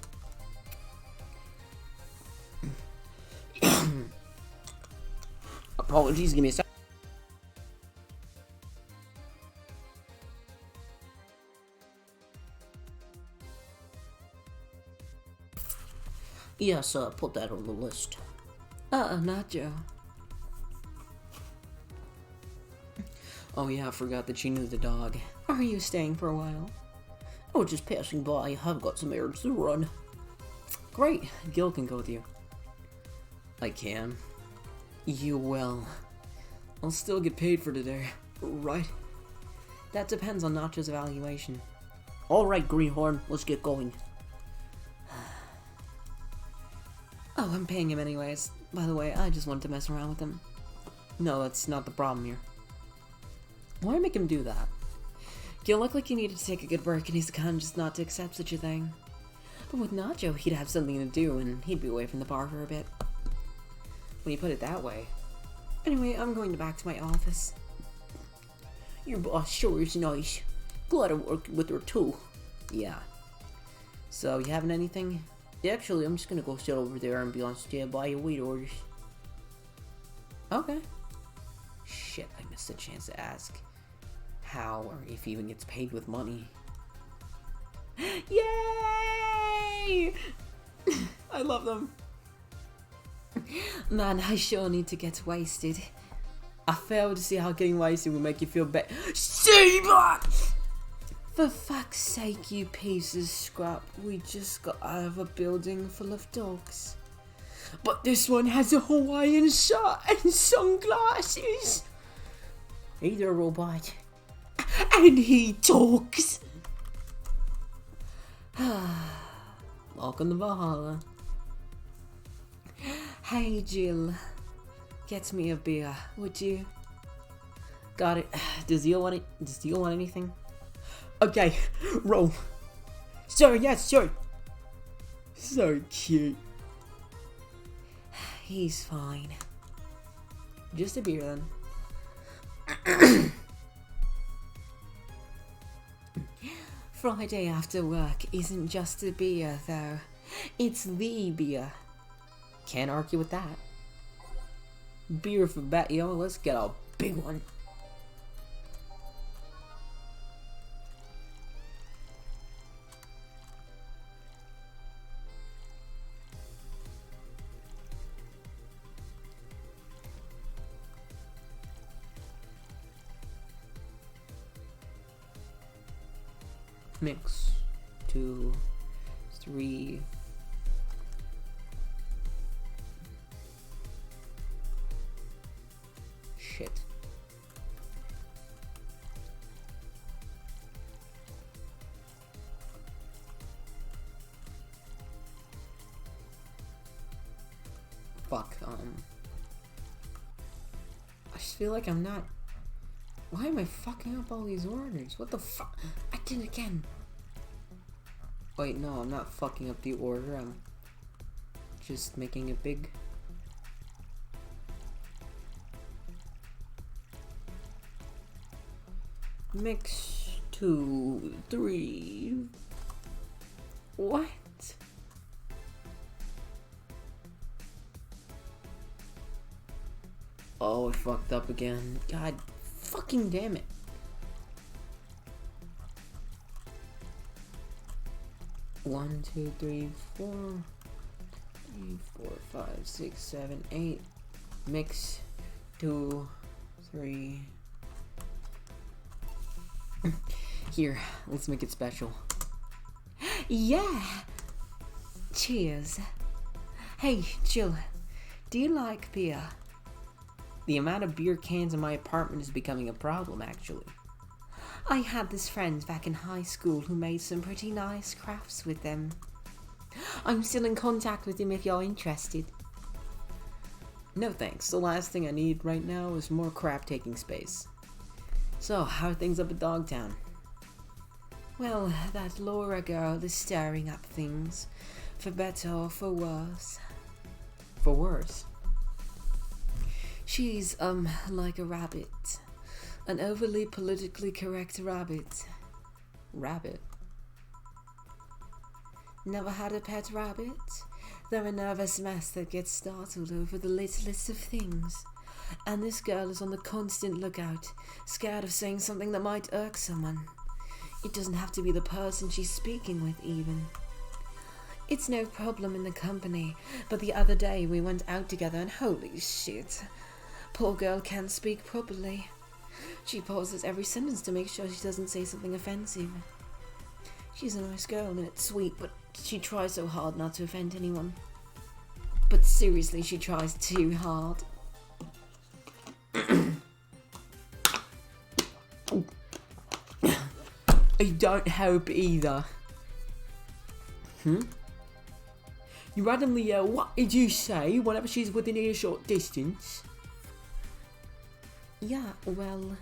Apologies, give me a sec. Yes, put that on the list. Not Joe. Oh yeah, I forgot that you knew the dog. Are you staying for a while? Oh, just passing by. I've got some errands to run. Great, Gil can go with you. I can. You will. I'll still get paid for today, right? That depends on Nacho's evaluation. Alright, Greenhorn, let's get going. Oh, I'm paying him anyways. By the way, I just wanted to mess around with him. No, that's not the problem here. Why make him do that? Gil looked like he needed to take a good break, and he's the kind just not to accept such a thing. But with Nacho, he'd have something to do, and he'd be away from the bar for a bit. When you put it that way. Anyway, I'm going back to my office. Your boss sure is nice. Glad I work with her too. Yeah. So, you having anything? Actually, I'm just gonna go sit over there and be on standby and wait orders. Okay. Shit, I missed a chance to ask how or if he even gets paid with money. Yay! I love them. Man, I sure need to get wasted. I failed to see how getting wasted would make you feel better. See that! For fuck's sake, you piece of scrap. We just got out of a building full of dogs. But this one has a Hawaiian shirt and sunglasses. Hey there, robot. And he talks. Welcome to Valhalla. Hey, Jill. Get me a beer, would you? Got it. Does Neil want it? Does Neil want anything? Okay, roll. Sir, yes, sir. So cute. He's fine. Just a beer then. Friday after work isn't just a beer, though. It's the beer. Can't argue with that. Beer for bet, yo. Let's get a big one. Mix 2, 3. Shit. Fuck, I just feel like I'm not. Why am I fucking up all these orders? What the fuck? I did it again. Wait, no, I'm not fucking up the order. I'm just making it big. Mix 2, 3. What? Oh, I fucked up again. God fucking damn it. One, two, three, 4. 3, 4, 5, 6, 7, 8. Mix 2, 3. Here, let's make it special. Yeah! Cheers. Hey, Jill, do you like beer? The amount of beer cans in my apartment is becoming a problem, actually. I had this friend back in high school who made some pretty nice crafts with them. I'm still in contact with him if you're interested. No thanks, the last thing I need right now is more crap taking space. So, how are things up at Dogtown? Well, that Laura girl is stirring up things, for better or for worse. For worse? She's, like a rabbit. An overly politically correct rabbit. Rabbit? Never had a pet rabbit? They're a nervous mess that gets startled over the littlest of things. And this girl is on the constant lookout, scared of saying something that might irk someone. It doesn't have to be the person she's speaking with, even. It's no problem in the company, but the other day we went out together and holy shit, poor girl can't speak properly. She pauses every sentence to make sure she doesn't say something offensive. She's a nice girl and it's sweet, but she tries so hard not to offend anyone. But seriously, she tries too hard. I don't help either. You randomly yell, "What did you say?" whenever she's within earshot distance. Yeah, well,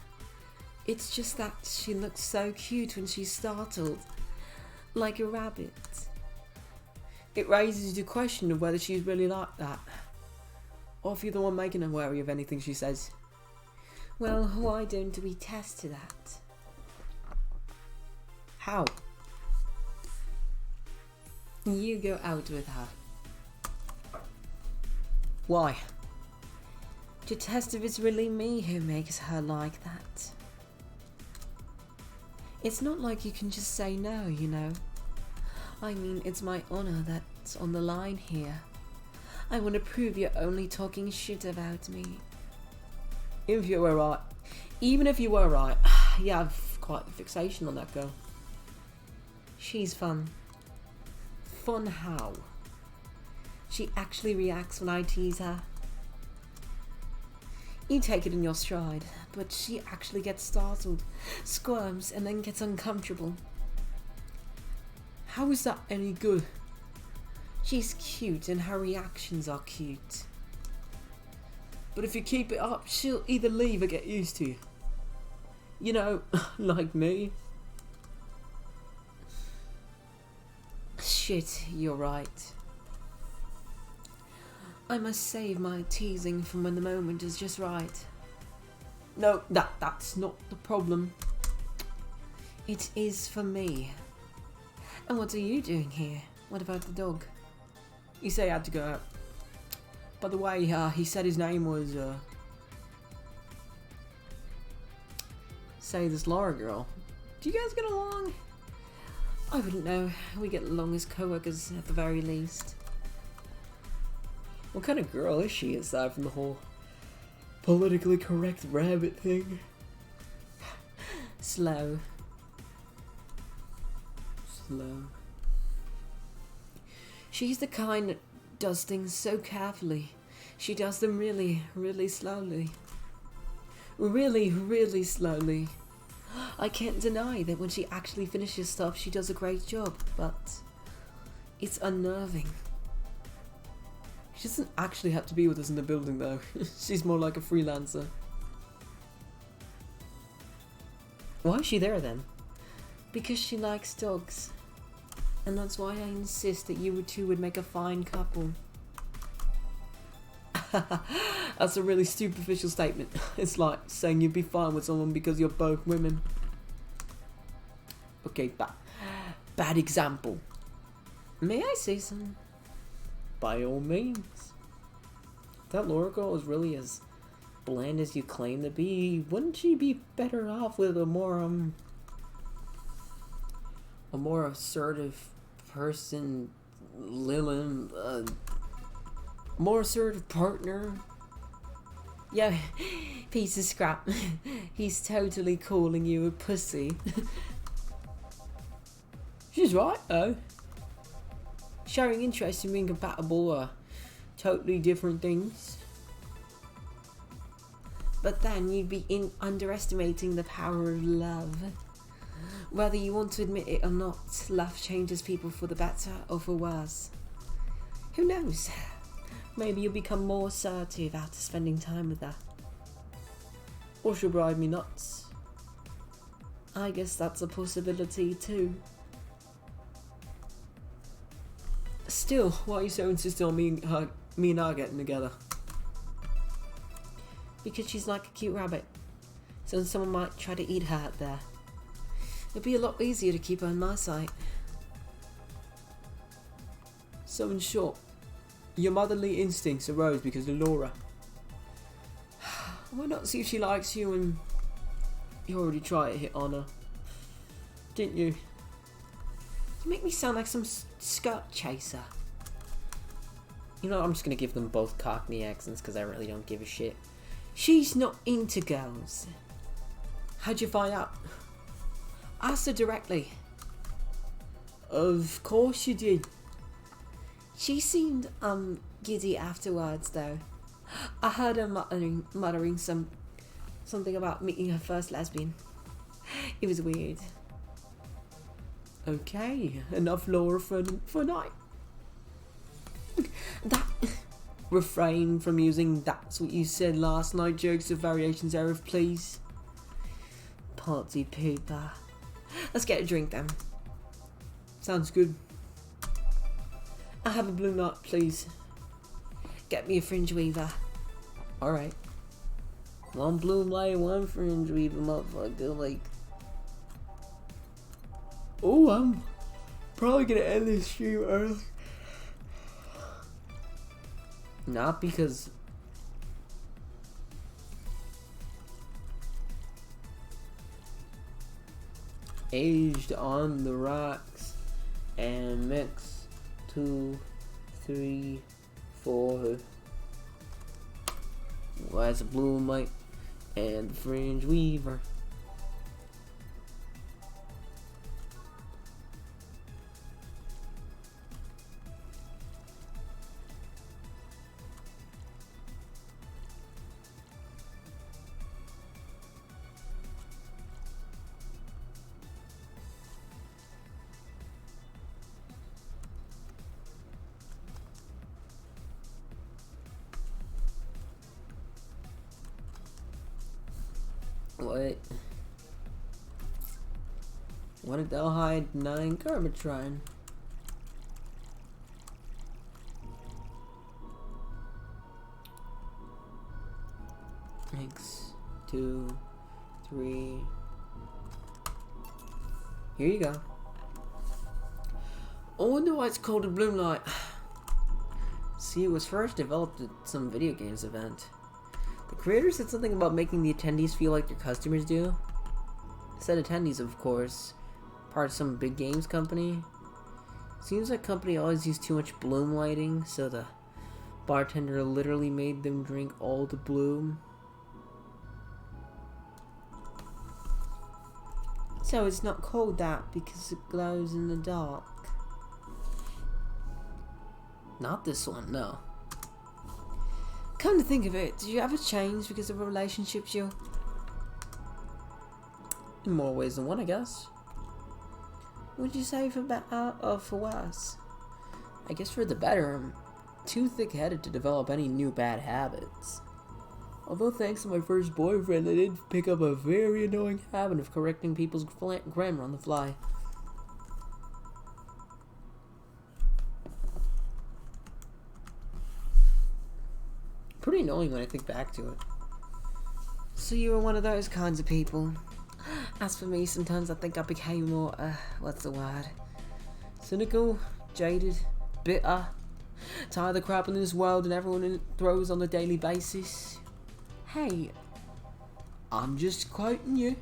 it's just that she looks so cute when she's startled. Like a rabbit. It raises the question of whether she's really like that. Or if you're the one making her wary of anything she says. Well, why don't we test that? How? You go out with her. Why? To test if it's really me who makes her like that. It's not like you can just say no, you know. I mean, it's my honor that's on the line here. I want to prove you're only talking shit about me. If you were right. Even if you were right, you have quite a fixation on that girl. She's fun. Fun how? She actually reacts when I tease her. You take it in your stride. But she actually gets startled, squirms, and then gets uncomfortable. How is that any good? She's cute and her reactions are cute. But if you keep it up, she'll either leave or get used to you. You know, like me. Shit, you're right. I must save my teasing from when the moment is just right. No, that's not the problem. It is for me. And what are you doing here? What about the dog? You say I had to go out. By the way, he said his name was, say this Laura girl. Do you guys get along? I wouldn't know. We get along as co-workers at the very least. What kind of girl is she aside from the whole politically correct rabbit thing? Slow. She's the kind that does things so carefully. She does them really, really slowly. Really, really slowly. I can't deny that when she actually finishes stuff, she does a great job, but it's unnerving. She doesn't actually have to be with us in the building though. She's more like a freelancer. Why is she there then? Because she likes dogs. And that's why I insist that you two would make a fine couple. That's a really superficial statement. It's like saying you'd be fine with someone because you're both women. Okay, bad example. May I say some? By all means. That Laura girl is really as bland as you claim to be. Wouldn't she be better off with a more assertive person, Lilin, more assertive partner? Yo, piece of scrap. He's totally calling you a pussy. She's right though. Showing interest in being compatible are totally different things. But then you'd be underestimating the power of love. Whether you want to admit it or not, love changes people for the better or for worse. Who knows? Maybe you'll become more assertive after spending time with her. Or she'll drive me nuts. I guess that's a possibility too. Still, why are you so insistent on me and her getting together? Because she's like a cute rabbit. So someone might try to eat her out there. It'd be a lot easier to keep her in my sight. So in short, your motherly instincts arose because of Laura. Why not see if she likes you and you already tried to hit on her? Didn't you? You make me sound like some skirt chaser. You know, I'm just gonna give them both Cockney accents because I really don't give a shit. She's not into girls. How'd you find out? Asked her directly. Of course you did. She seemed giddy afterwards though. I heard her muttering something about meeting her first lesbian. It was weird. Okay, enough Laura for a night. That refrain from using "that's what you said last night" jokes or variations thereof, please. Party pooper. Let's get a drink then. Sounds good. I'll have a blue light, please. Get me a fringe weaver. Alright. One blue light, one fringe weaver, motherfucker. Like, oh, I'm probably gonna end this stream early. Not because aged on the rocks and mix 2, 3, 4. Why's a blue light and the fringe weaver? What if they'll hide 9 Garmatron? X, 2, 3. Here you go. I wonder why it's called a bloom light. See, it was first developed at some video games event. The creator said something about making the attendees feel like their customers do. Said attendees, of course, part of some big games company. Seems like company always used too much bloom lighting, so the bartender literally made them drink all the bloom. So it's not called that because it glows in the dark. Not this one, no. Come to think of it, did you ever change because of relationships you? In more ways than one, I guess. Would you say for better or for worse? I guess for the better. I'm too thick-headed to develop any new bad habits. Although thanks to my first boyfriend, I did pick up a very annoying habit of correcting people's grammar on the fly. Pretty annoying when I think back to it. So you were one of those kinds of people. As for me, sometimes I think I became more, what's the word? Cynical, jaded, bitter, tired of the crap in this world and everyone it throws on a daily basis. Hey, I'm just quoting you.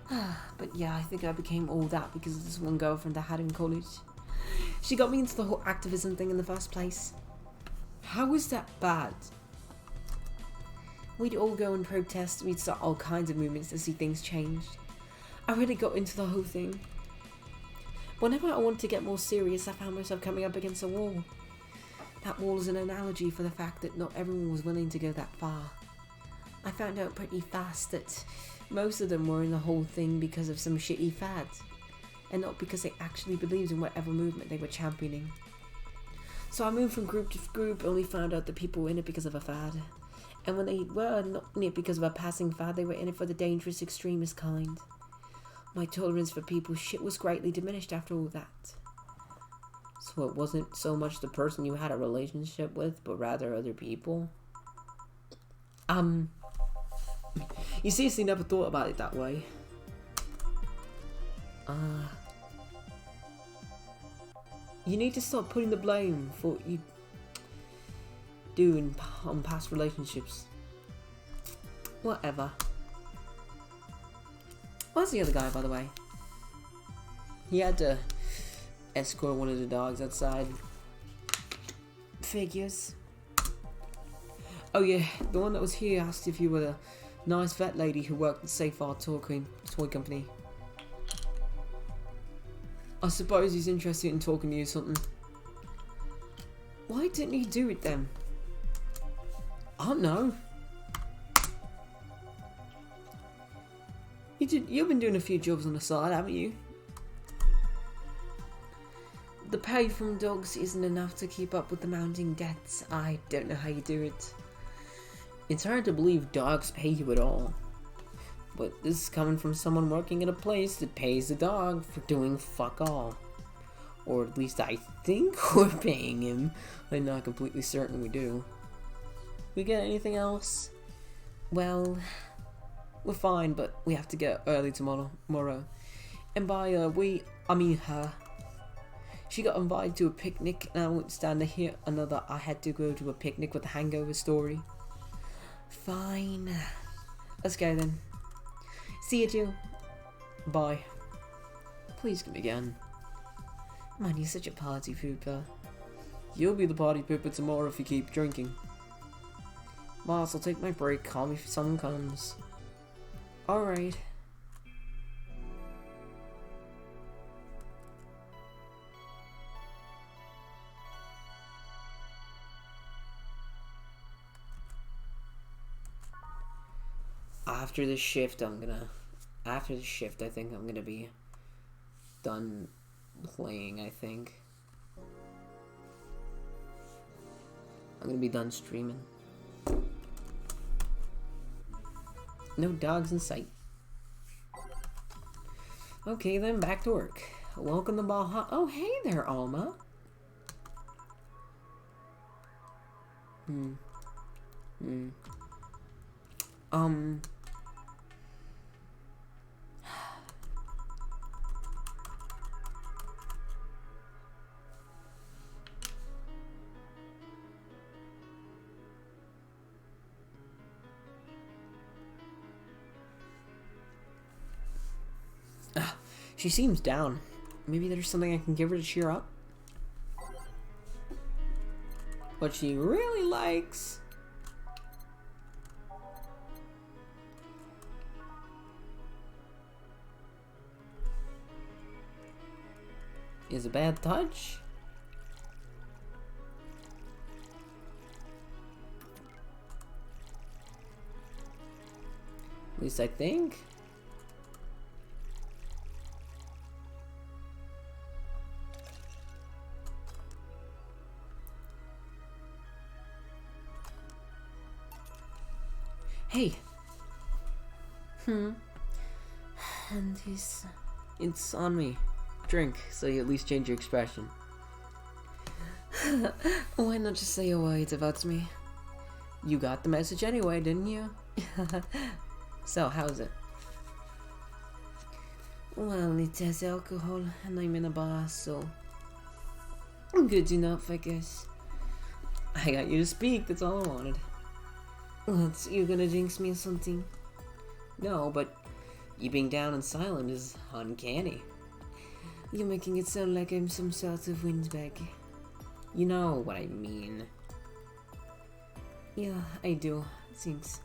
But yeah, I think I became all that because of this one girlfriend I had in college. She got me into the whole activism thing in the first place. How was that bad? We'd all go and protest, we'd start all kinds of movements to see things changed. I really got into the whole thing. Whenever I wanted to get more serious, I found myself coming up against a wall. That wall is an analogy for the fact that not everyone was willing to go that far. I found out pretty fast that most of them were in the whole thing because of some shitty fads, and not because they actually believed in whatever movement they were championing. So I moved from group to group, only found out that people were in it because of a fad. And when they were not in it because of a passing fad, they were in it for the dangerous extremist kind. My tolerance for people's shit was greatly diminished after all that. So it wasn't so much the person you had a relationship with, but rather other people? You seriously never thought about it that way? You need to stop putting the blame for what you do on past relationships. Whatever. Where's the other guy, by the way? He had to escort one of the dogs outside. Figures. Oh yeah, the one that was here asked if you were the nice vet lady who worked at Safe Art Toy Company. I suppose he's interested in talking to you or something. Why didn't he do it then? I don't know. You've been doing a few jobs on the side, haven't you? The pay from dogs isn't enough to keep up with the mounting debts. I don't know how you do it. It's hard to believe dogs pay you at all. But this is coming from someone working at a place that pays the dog for doing fuck all. Or at least I think we're paying him. I'm not completely certain we do. We get anything else? Well, we're fine, but we have to get early tomorrow. And by I mean her. She got invited to a picnic, and I won't stand to hear another I had to go to a picnic with a hangover story. Fine. Let's go then. See you, Jill. Bye. Please come again. Man, you're such a party pooper. You'll be the party pooper tomorrow if you keep drinking. Boss, I'll take my break. Call me if someone comes. Alright. After the shift, I think I'm gonna be done playing, I think. I'm gonna be done streaming. No dogs in sight. Okay then, back to work. Welcome to Baja. Oh, hey there, Alma. She seems down. Maybe there's something I can give her to cheer up. What she really likes is a bad touch. At least I think. Hey. And it's on me. Drink, so you at least change your expression. Why not just say a word about me? You got the message anyway, didn't you? So, how's it? Well, it has alcohol, and I'm in a bar, so good enough, I guess. I got you to speak, that's all I wanted. What, you gonna jinx me or something? No, but you being down and silent is uncanny. You're making it sound like I'm some sort of windbag. You know what I mean. Yeah, I do. Thanks.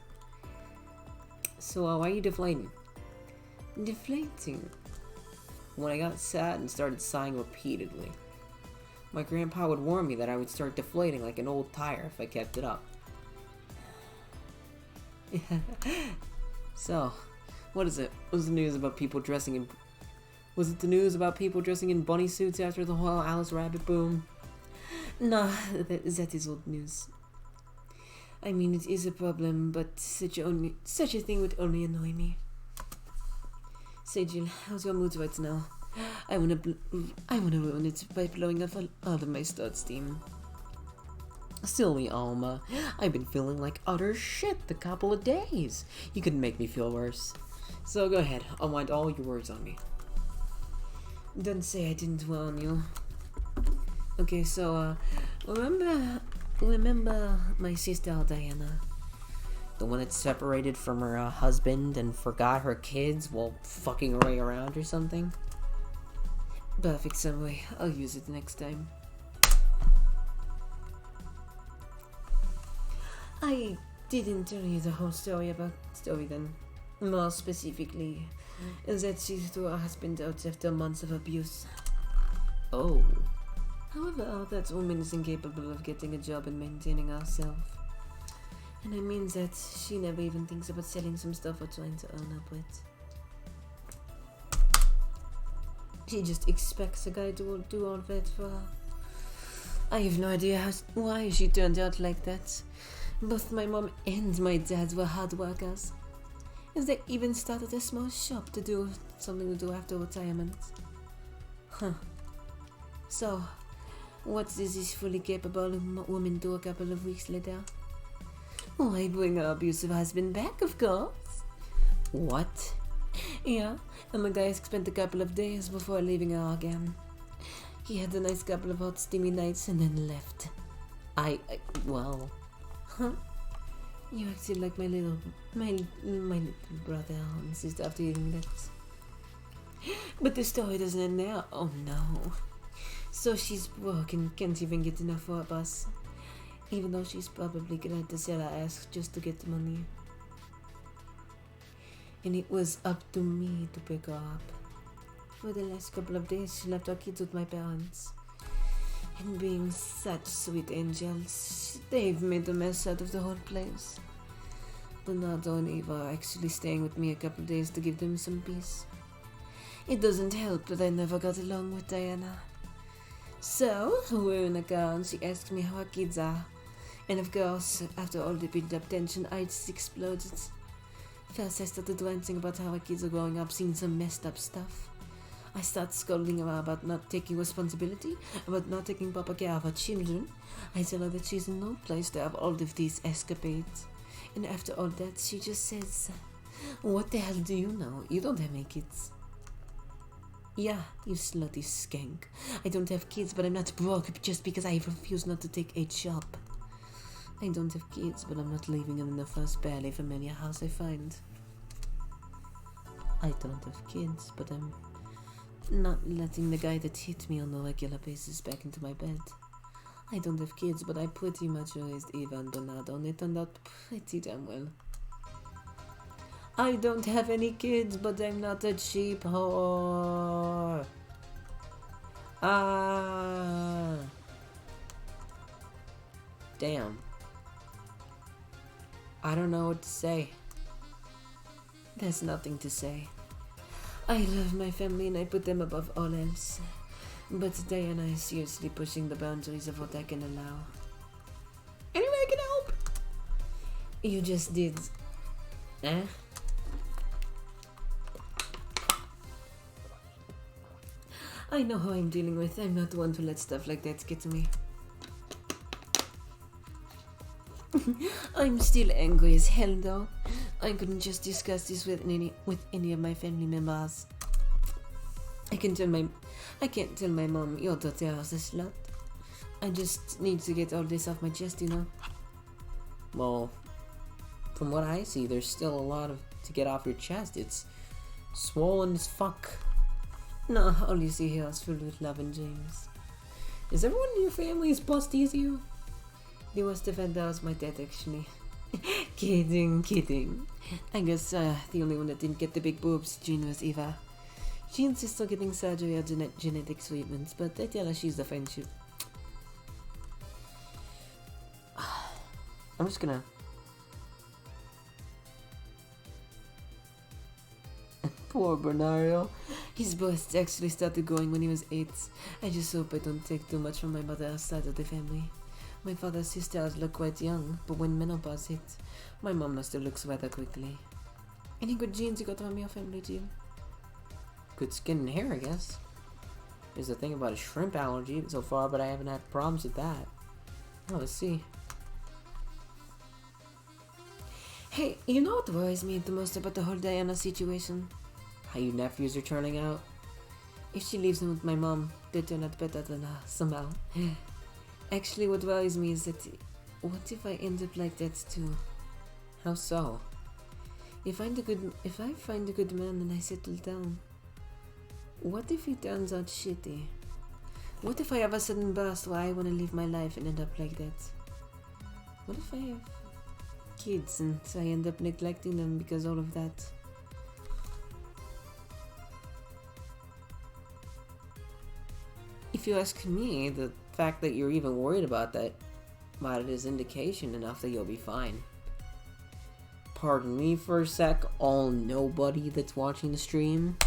So, why are you deflating? Deflating? When I got sad and started sighing repeatedly. My grandpa would warn me that I would start deflating like an old tire if I kept it up. So, what is it? What's the news about people dressing in... Was it the news about people dressing in bunny suits after the whole Alice Rabbit boom? No, that is old news. I mean, it is a problem, but such a thing would only annoy me. Say, Jill, how's your mood right now? I wanna ruin it by blowing off all of my stud steam. Silly Alma, I've been feeling like utter shit the couple of days. You couldn't make me feel worse. So go ahead, unwind all your words on me. Don't say I didn't warn you. Okay, so, remember my sister Diana? The one that separated from her husband and forgot her kids while fucking her way around or something? Perfect summary. I'll use it next time. I didn't tell you the whole story then. More specifically, that she threw her husband out after months of abuse. Oh. However, that woman is incapable of getting a job and maintaining herself. And I mean that she never even thinks about selling some stuff or trying to earn up with. She just expects a guy to do all that for her. I have no idea why she turned out like that. Both my mom and my dad were hard workers. And they even started a small shop to do something to do after retirement. Huh. So, what does this fully capable woman do a couple of weeks later? Why, bring her abusive husband back, of course. What? Yeah, and the guy spent a couple of days before leaving her again. He had a nice couple of hot, steamy nights and then left. Well... Huh? You acted like my little brother and sister after hearing that. But the story doesn't end there. Oh no. So she's broke and can't even get enough for a bus. Even though she's probably glad to sell her ass just to get the money. And it was up to me to pick her up. For the last couple of days, she left her kids with my parents. And being such sweet angels, they've made a mess out of the whole place. Bernardo and Eva are actually staying with me a couple of days to give them some peace. It doesn't help that I never got along with Diana. So, we're in a car and she asked me how her kids are. And of course, after all the built-up tension, I just exploded. First I started ranting about how her kids are growing up seeing some messed up stuff. I start scolding her about not taking responsibility, about not taking proper care of her children. I tell her that she's in no place to have all of these escapades. And after all that, she just says, "What the hell do you know? You don't have any kids." Yeah, you slutty skank. I don't have kids, but I'm not broke just because I refuse not to take a job. I don't have kids, but I'm not leaving them in the first barely familiar house I find. I don't have kids, but I'm not letting the guy that hit me on a regular basis back into my bed. I don't have kids, but I pretty much raised Eva and Bernardo, and they turned out pretty damn well. I don't have any kids, but I'm not a cheap whore. Damn. I don't know what to say. There's nothing to say. I love my family and I put them above all else. But Diana is seriously pushing the boundaries of what I can allow. Any way I can help? You just did. Eh? I know who I'm dealing with. I'm not one to let stuff like that get to me. I'm still angry as hell though. I couldn't just discuss this with any of my family members. I can't tell my mom your daughter is a slut. I just need to get all this off my chest, you know. Well, from what I see, there's still a lot to get off your chest. It's swollen as fuck. No, all you see here is filled with love and dreams. Is everyone in your family as busty as you? The worst offender was my dad, actually. Kidding. I guess the only one that didn't get the big boobs, Jean, was Eva. She insists on getting surgery or genetic treatments, but I tell her she's a friendship. I'm just gonna... Poor Bernardo. His breasts actually started growing when he was 8. I just hope I don't take too much from my mother's side of the family. My father's sisters look quite young, but when menopause hit, my mom still looks rather quickly. Any good genes you got from your family, Jim? Good skin and hair, I guess. There's a thing about a shrimp allergy so far, but I haven't had problems with that. Oh, let's see. Hey, you know what worries me the most about the whole Diana situation? How you nephews are turning out? If she leaves him with my mom, they turn out better than her, somehow. Actually, what worries me is that what if I end up like that too? How so? If I find a good man and I settle down, what if he turns out shitty? What if I have a sudden burst where I want to live my life and end up like that? What if I have kids and I end up neglecting them because all of that? If you ask me, the fact that you're even worried about it is indication enough that you'll be fine. Pardon me for a sec, all nobody that's watching the stream.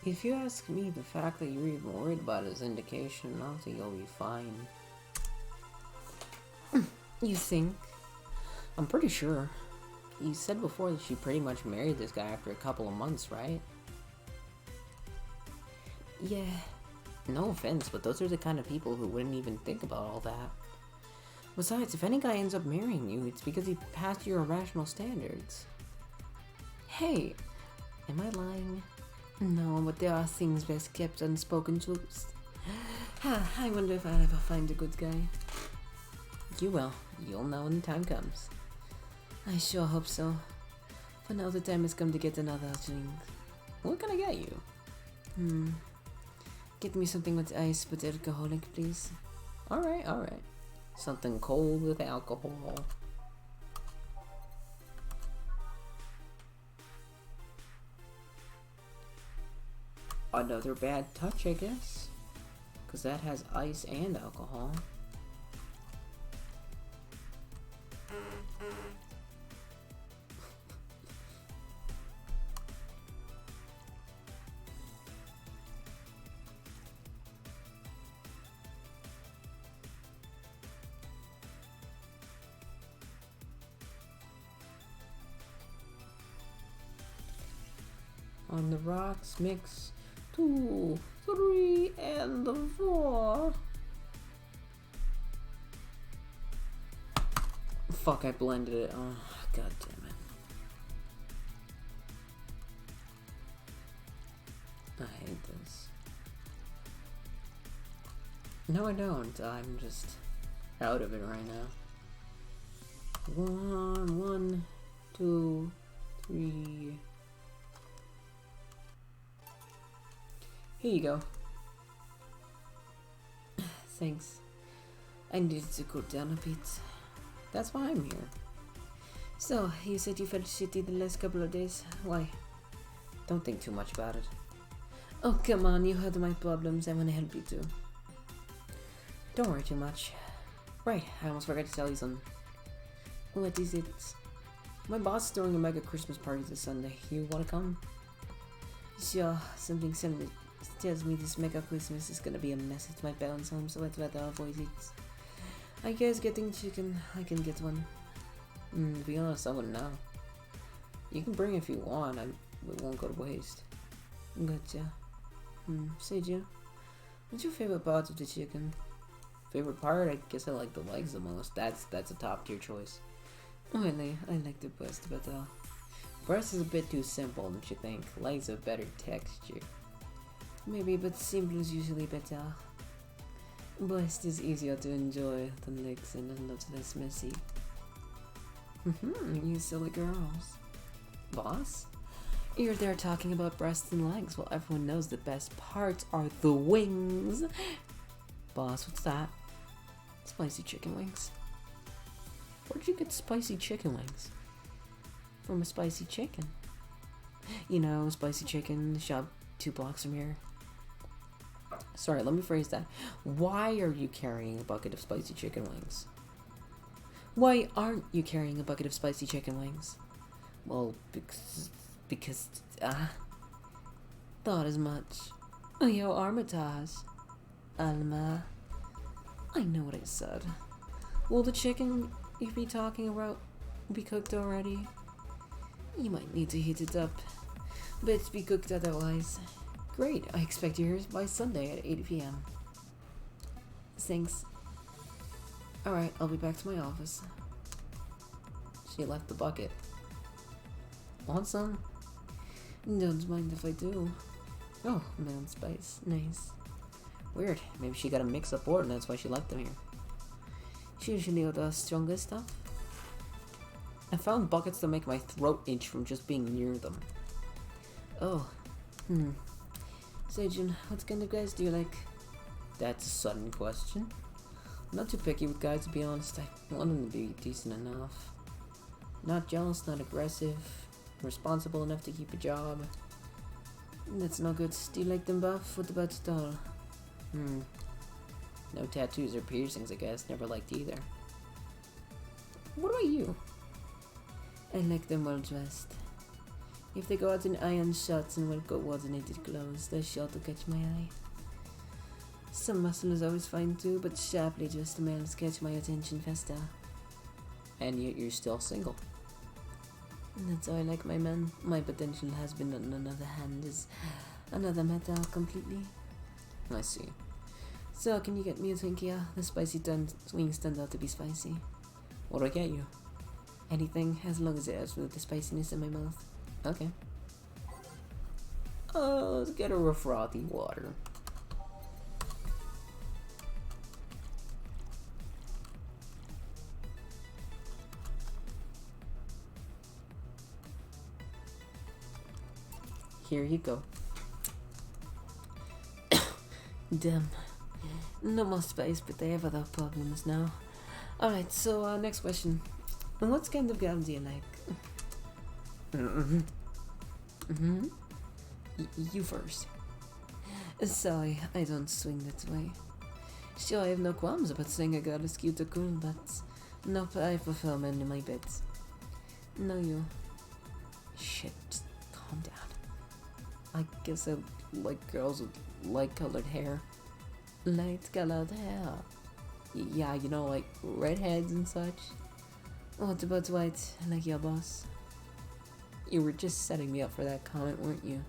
If you ask me, the fact that you're even worried about it is indication enough that you'll be fine. You think? I'm pretty sure. You said before that she pretty much married this guy after a couple of months, right? Yeah. No offense, but those are the kind of people who wouldn't even think about all that. Besides, if any guy ends up marrying you, it's because he passed your irrational standards. Hey, am I lying? No, but there are things best kept unspoken truths. I wonder if I'll ever find a good guy. You will. You'll know when the time comes. I sure hope so. For now, the time has come to get another drink. What can I get you? Get me something with ice but alcoholic, please. Alright. Something cold with alcohol. Another bad touch, I guess. Because that has ice and alcohol. On the rocks, mix 2, 3, and 4. Fuck, I blended it. Oh, god damn it. I hate this. No, I don't. I'm just out of it right now. 1, 2, 3. Here you go. Thanks. I needed to cool down a bit. That's why I'm here. So, you said you felt shitty the last couple of days. Why? Don't think too much about it. Oh, come on, you heard my problems. I want to help you too. Don't worry too much. Right, I almost forgot to tell you something. What is it? My boss is throwing a mega Christmas party this Sunday. You wanna come? Sure, something tells me this mega Christmas is gonna be a mess at my parents' home, so I'd rather avoid it. I guess getting chicken, I can get one. To be honest, I wouldn't know. You can bring if you want, it won't go to waste. Gotcha. Seiju, what's your favorite part of the chicken? Favorite part? I guess I like the legs the most. That's a top tier choice. Really, I like the breast better. Breast is a bit too simple, don't you think? Legs have better texture. Maybe, but simple is usually better. Breast is easier to enjoy than legs and a lot less messy. You silly girls. Boss? You're there talking about breasts and legs while everyone knows the best parts are the wings. Boss, what's that? Spicy chicken wings. Where'd you get spicy chicken wings? From a spicy chicken. You know, spicy chicken shop 2 blocks from here. Sorry, let me phrase that. Why are you carrying a bucket of spicy chicken wings? Why aren't you carrying a bucket of spicy chicken wings? Well, because thought as much. Yo, Armitage. Alma. I know what I said. Will the chicken you be talking about be cooked already? You might need to heat it up, but it's be cooked otherwise. Great, I expect you here by Sunday at 8 p.m. Thanks. Alright, I'll be back to my office. She left the bucket. Want some? Don't mind if I do. Oh, melon spice. Nice. Weird. Maybe she got a mix-up order and that's why she left them here. She usually orders stronger stuff. I found buckets that make my throat itch from just being near them. Oh. Seijun, what kind of guys do you like? That's a sudden question. I'm not too picky with guys, to be honest. I want them to be decent enough. Not jealous, not aggressive. Responsible enough to keep a job. That's not good. Do you like them buff? What about tall? No tattoos or piercings, I guess. Never liked either. What about you? I like them well dressed. If they go out in iron shirts and well coordinated clothes, they're sure to catch my eye. Some muscle is always fine too, but sharply dressed males catch my attention faster. And yet you're still single. That's how I like my men. My potential husband, on another hand, is another matter completely. I see. So, can you get me a Twinkie? The spicy wings turned out to be spicy. What do I get you? Anything, as long as it helps with the spiciness in my mouth. Okay. Let's get her a frothy water. Here you go. Damn. No more space, but they have other problems now. Alright, so next question. What kind of girl do you like? You first. Sorry, I don't swing that way. Sure, I have no qualms about saying a girl is cute or cool, but nope, I prefer men in my bed. No, you. Shit, just calm down. I guess I like girls with light-colored hair. Light-colored hair? Yeah, you know, like redheads and such. What about white, like your boss? You were just setting me up for that comment, weren't you?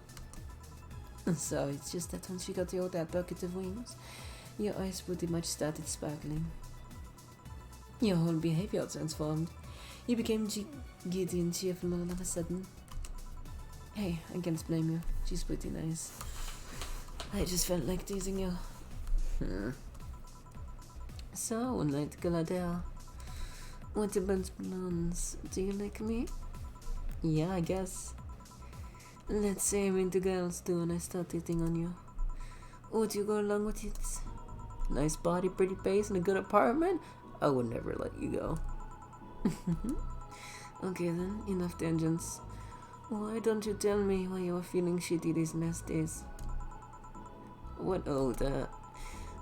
So it's just that once you got that bucket of wings, your eyes pretty much started sparkling. Your whole behavior transformed. You became giddy and cheerful all of a sudden. Hey, I can't blame you. She's pretty nice. I just felt like teasing you. So, Night Galadale, what about plans? Do you like me? Yeah, I guess. Let's say I'm into girls too and I start hitting on you. Would you go along with it? Nice body, pretty face, and a good apartment? I would never let you go. Okay then, enough tangents. Why don't you tell me why you are feeling shitty these last days? What? Oh, that.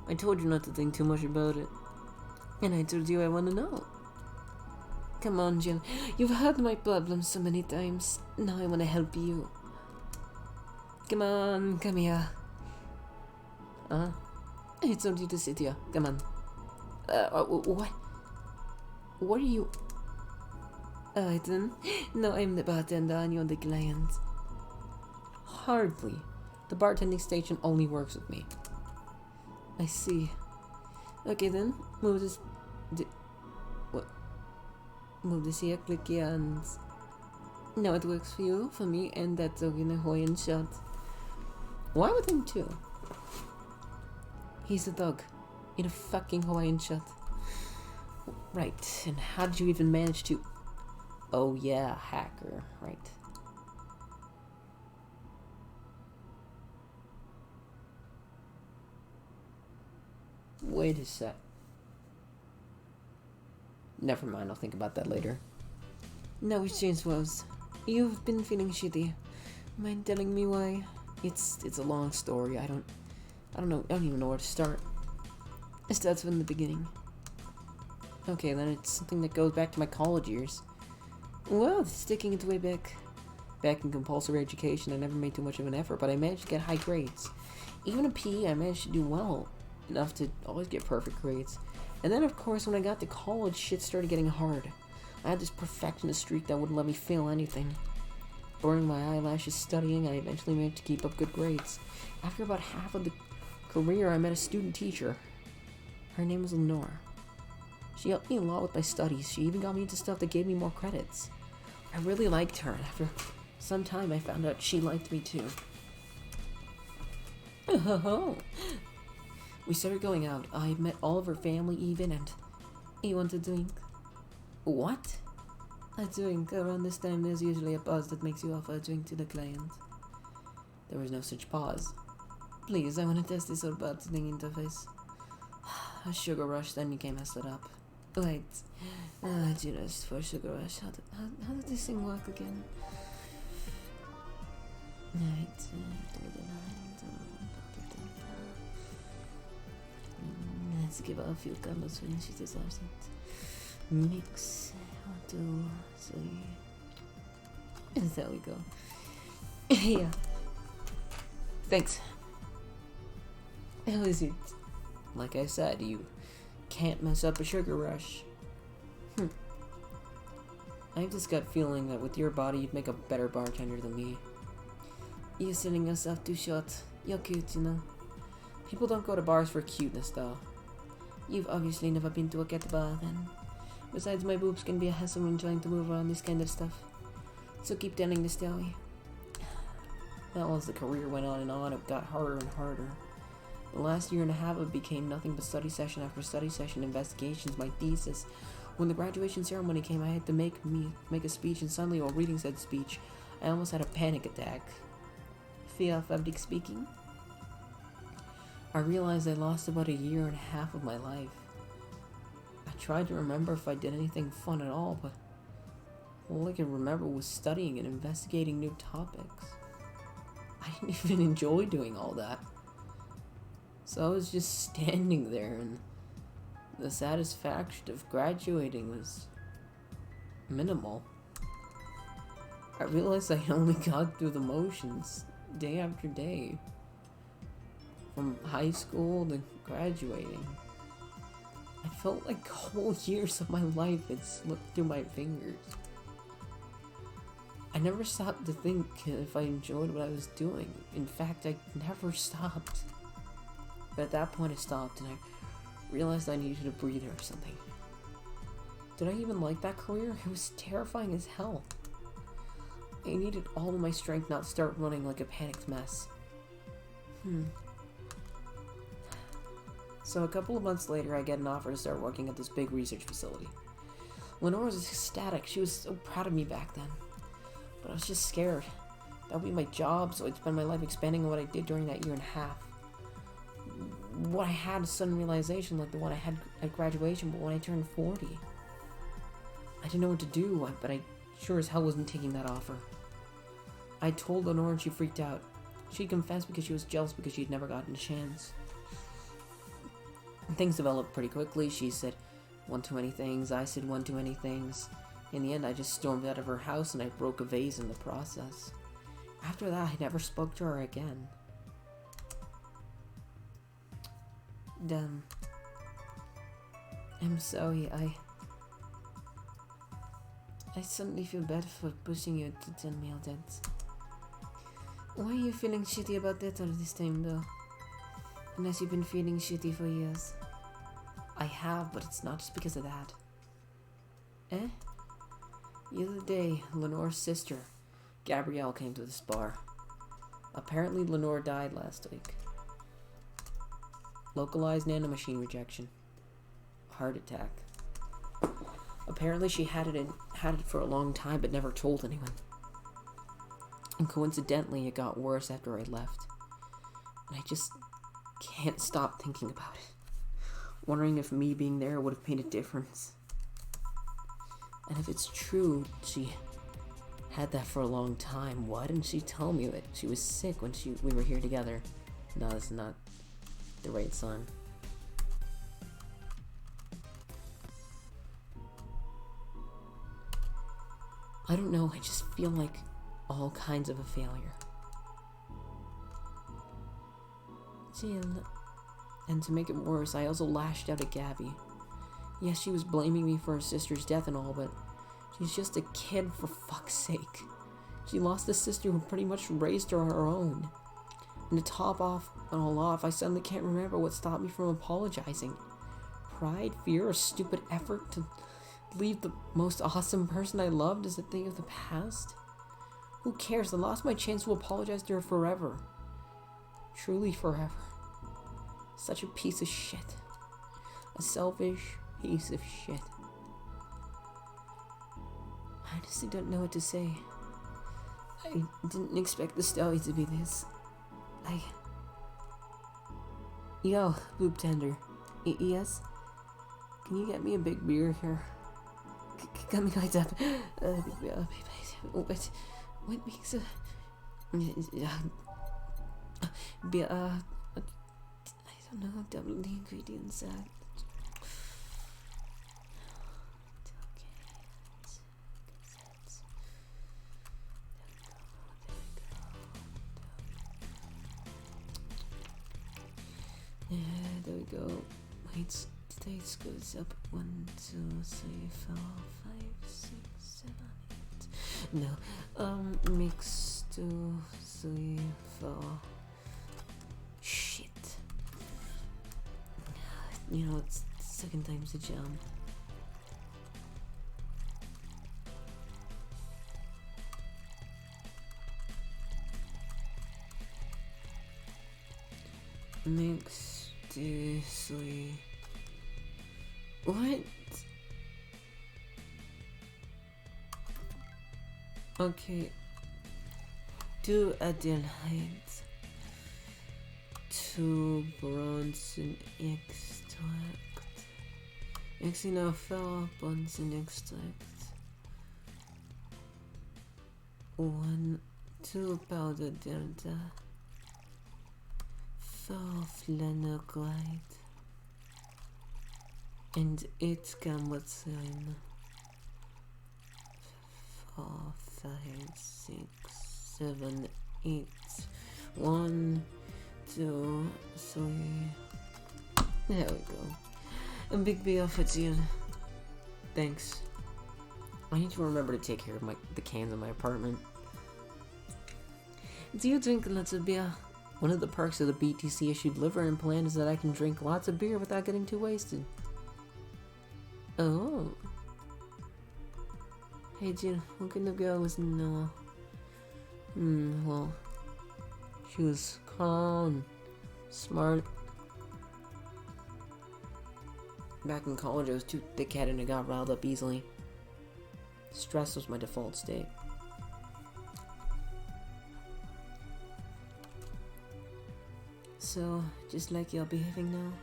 I told you not to think too much about it. And I told you I want to know. Come on, Jill. You've heard my problems so many times. Now I want to help you. Come on, come here. I told you to sit here. Come on. What? What are you... Alright then. No, I'm the bartender and you're the client. Hardly. The bartending station only works with me. I see. Okay then, move this... What? Move this here, click here and... Now it works for you, for me, and that dog in a Hawaiian shirt. Why with him too? He's a dog. In a fucking Hawaiian shirt. Right, and how did you even manage to... Oh yeah, hacker, right. Wait a sec. Never mind, I'll think about that later. Now which change was? You've been feeling shitty. Mind telling me why? It's a long story. I don't even know where to start. It starts from the beginning. Okay, then it's something that goes back to my college years. Well, it's taking it way back. Back in compulsory education, I never made too much of an effort, but I managed to get high grades. Even in PE, I managed to do well enough to always get perfect grades. And then, of course, when I got to college, shit started getting hard. I had this perfectionist streak that wouldn't let me fail anything. Burning my eyelashes studying, I eventually managed to keep up good grades. After about half of the career, I met a student teacher. Her name was Lenore. She helped me a lot with my studies. She even got me into stuff that gave me more credits. I really liked her, and after some time I found out she liked me too. We started going out. I met all of her family even, and... You want a drink? What? A drink. Around this time there's usually a pause that makes you offer a drink to the client. There was no such pause. Please, I want to test this old bartending interface. A sugar rush, then you can't mess it up. Wait. Just for sugar rush. How did this thing work again? Right. Let's give her a few colors when she deserves it. Mix. 1, 2, 3. There we go. Yeah. Thanks. How is it? Like I said, you can't mess up a sugar rush. I have this gut feeling that with your body, you'd make a better bartender than me. You're selling yourself too short. You're cute, you know. People don't go to bars for cuteness, though. You've obviously never been to a cat bar, then. Besides, my boobs can be a hassle when trying to move around this kind of stuff. So keep telling the story. Well, as the career went on, it got harder and harder. The last year and a half it became nothing but study session after study session, investigations, my thesis. When the graduation ceremony came, I had to make a speech, and suddenly while reading said speech, I almost had a panic attack. Fear of public speaking? I realized I lost about a year and a half of my life. I tried to remember if I did anything fun at all, but all I could remember was studying and investigating new topics. I didn't even enjoy doing all that. So I was just standing there, and the satisfaction of graduating was minimal. I realized I only got through the motions day after day. From high school to graduating. I felt like whole years of my life had slipped through my fingers. I never stopped to think if I enjoyed what I was doing. In fact, I never stopped. But at that point I stopped and I realized I needed a breather or something. Did I even like that career? It was terrifying as hell. I needed all of my strength not to start running like a panicked mess. So a couple of months later, I get an offer to start working at this big research facility. Lenore was ecstatic. She was so proud of me back then. But I was just scared. That would be my job, so I'd spend my life expanding on what I did during that year and a half. What I had a sudden realization like the one I had at graduation, but when I turned 40. I didn't know what to do, but I sure as hell wasn't taking that offer. I told Lenore and she freaked out. She confessed because she was jealous because she'd never gotten a chance. Things developed pretty quickly. She said one too many things, I said one too many things. In the end, I just stormed out of her house and I broke a vase in the process. After that, I never spoke to her again. I'm sorry, I suddenly feel bad for pushing you to tell me all that. Why are you feeling shitty about that all this time, though? Unless you've been feeling shitty for years. I have, but it's not just because of that. Eh? The other day, Lenore's sister, Gabrielle, came to this bar. Apparently, Lenore died last week. Localized nanomachine rejection. Heart attack. Apparently she had it for a long time but never told anyone. And coincidentally it got worse after I left. And I just can't stop thinking about it. Wondering if me being there would have made a difference. And if it's true she had that for a long time, why didn't she tell me that she was sick when we were here together? No, that's not the right song. I don't know, I just feel like all kinds of a failure. Jill. And to make it worse, I also lashed out at Gabby. Yes, she was blaming me for her sister's death and all, but she's just a kid, for fuck's sake. She lost a sister who pretty much raised her on her own. And to top it all off, I suddenly can't remember what stopped me from apologizing. Pride, fear, or stupid effort to leave the most awesome person I loved as a thing of the past? Who cares? I lost my chance to apologize to her forever. Truly forever. Such a piece of shit. A selfish piece of shit. I honestly don't know what to say. I didn't expect the story to be this. Yo, boob tender. Yes? Can you get me a big beer here? Got me quite up. What makes a... I don't know, double the ingredients. There we go. Wait, states goes up 1, 2, 3, 4, 5, 6, 7, 8. No, mix 2, 3, 4. Shit. You know, it's second time's the charm. Mix 2, 3. What? Okay. 2 Adelaide. 2 Bronson extract. Xenophil Bronson extract. 1, 2 powder delta. 4 flanoglide. And 8 gammatin. 4, 5, 6, 7, 8. 1, 2, 3. There we go. A big beer for Jill. Thanks. I need to remember to take care of the cans in my apartment. Do you drink lots of beer? One of the perks of the BTC-issued liver implant is that I can drink lots of beer without getting too wasted. Oh. Hey Jill, what kind of girl was Noah? Well, she was calm, smart. Back in college, I was too thick-headed and I got riled up easily. Stress was my default state. So, just like you're behaving now?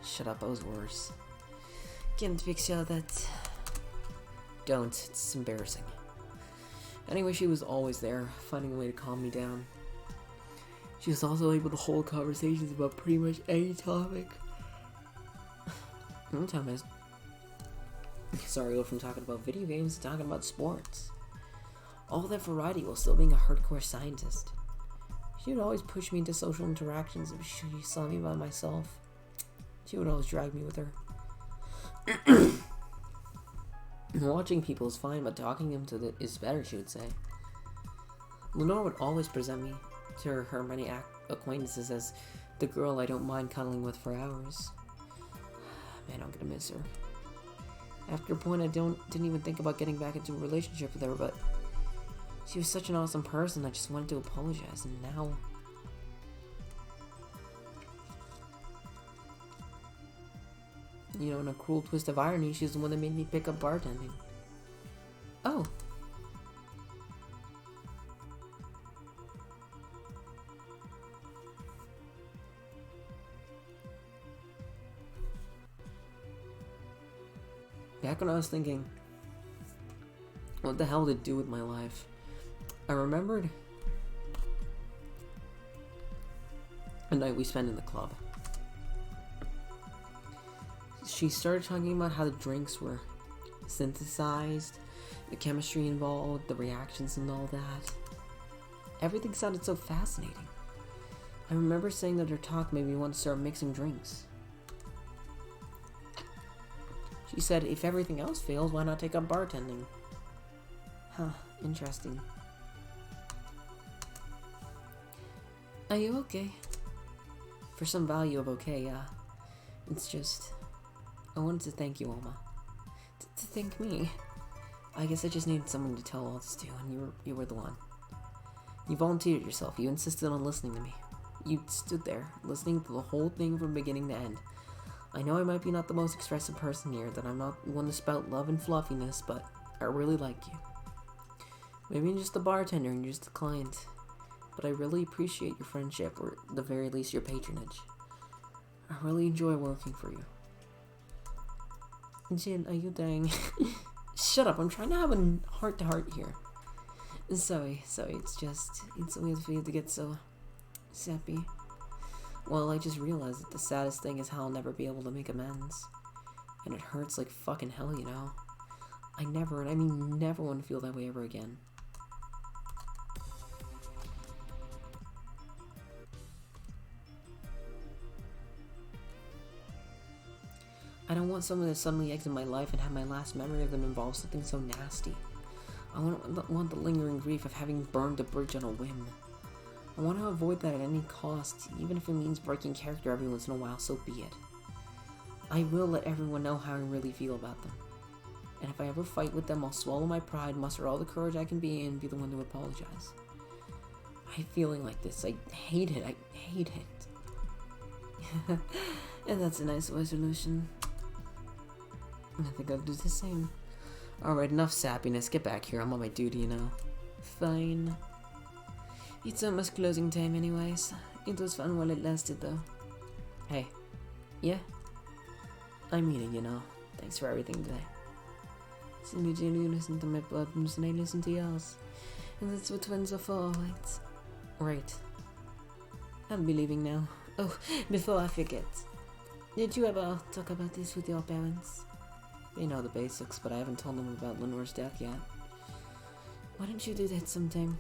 Shut up, I was worse. Can't picture that. Don't, it's embarrassing. Anyway, she was always there, finding a way to calm me down. She was also able to hold conversations about pretty much any topic. One time I was go from talking about video games to talking about sports. All that variety while still being a hardcore scientist. She would always push me into social interactions if she saw me by myself. She would always drag me with her. Watching people is fine, but talking to them is better, she would say. Lenore would always present me to her many acquaintances as the girl I don't mind cuddling with for hours. Man, I'm gonna miss her. After a point, I didn't even think about getting back into a relationship with her, but she was such an awesome person, I just wanted to apologize, and now... You know, in a cruel twist of irony, she's the one that made me pick up bartending. Oh. Back when I was thinking, what the hell to do with my life, I remembered a night we spent in the club. She started talking about how the drinks were synthesized, the chemistry involved, the reactions and all that. Everything sounded so fascinating. I remember saying that her talk made me want to start mixing drinks. She said, if everything else fails, why not take up bartending? Huh, interesting. Are you okay? For some value of okay, yeah. It's just... I wanted to thank you, Alma. To thank me? I guess I just needed someone to tell all this to, and you were the one. You volunteered yourself. You insisted on listening to me. You stood there, listening to the whole thing from beginning to end. I know I might be not the most expressive person here, that I'm not one to spout love and fluffiness, but I really like you. Maybe I'm just the bartender and you're just the client, but I really appreciate your friendship, or at the very least your patronage. I really enjoy working for you. Jin, are you dying? Shut up, I'm trying to have a heart-to-heart here. Sorry, it's weird for you to get so sappy. Well, I just realized that the saddest thing is how I'll never be able to make amends. And it hurts like fucking hell, you know? I never, and I mean never want to feel that way ever again. I don't want someone to suddenly exit my life and have my last memory of them involve something so nasty. I want the lingering grief of having burned the bridge on a whim. I want to avoid that at any cost, even if it means breaking character every once in a while, so be it. I will let everyone know how I really feel about them. And if I ever fight with them, I'll swallow my pride, muster all the courage I can be, and be the one to apologize. I hate feeling like this. I hate it. I hate it. And that's a nice resolution. I think I'll do the same. Alright, enough sappiness. Get back here. I'm on my duty, you know. Fine. It's almost closing time anyways. It was fun while it lasted though. Hey. Yeah? I'm eating, you know. Thanks for everything today. So you listen to my problems and I listen to yours. And that's what friends are for, right? Right. I'll be leaving now. Oh, before I forget. Did you ever talk about this with your parents? They know the basics, but I haven't told them about Lenore's death yet. Why don't you do that sometime?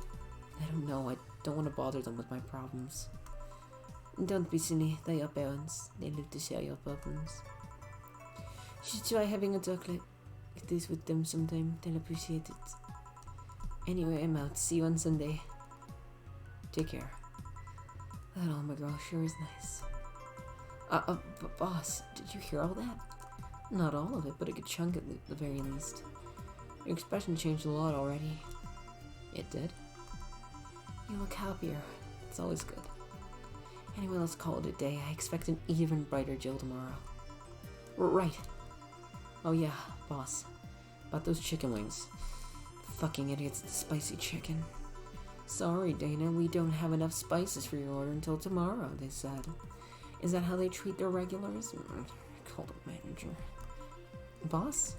I don't know. I don't want to bother them with my problems. Don't be silly. They're your parents. They live to share your problems. You should try having a chocolate. get this with them sometime. They'll appreciate it. Anyway, I'm out. See you on Sunday. Take care. That Alma girl sure is nice. Boss, did you hear all that? Not all of it, but a good chunk at the very least. Your expression changed a lot already. It did? You look happier. It's always good. Anyway, let's call it a day. I expect an even brighter Jill tomorrow. Right. Oh yeah, boss. About those chicken wings. Fucking idiots with the spicy chicken. Sorry, Dana, we don't have enough spices for your order until tomorrow, they said. Is that how they treat their regulars? I called the manager. Boss?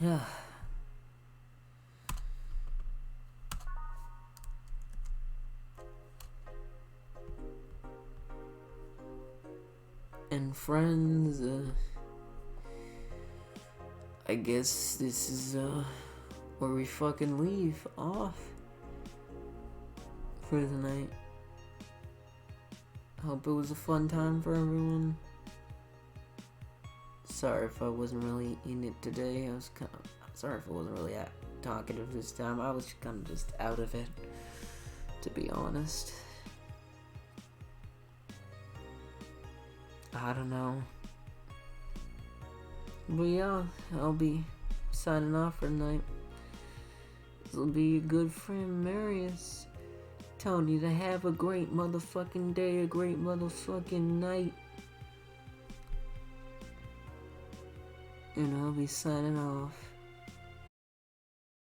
Yeah. And friends, I guess this is where we fucking leave off for the night. Hope it was a fun time for everyone. Sorry if I wasn't really in it today. Sorry if I wasn't really talkative this time. I was kind of just out of it, to be honest. I don't know. But yeah, I'll be signing off for tonight. This will be your good friend Marius telling you to have a great motherfucking day, a great motherfucking night. And I'll be signing off.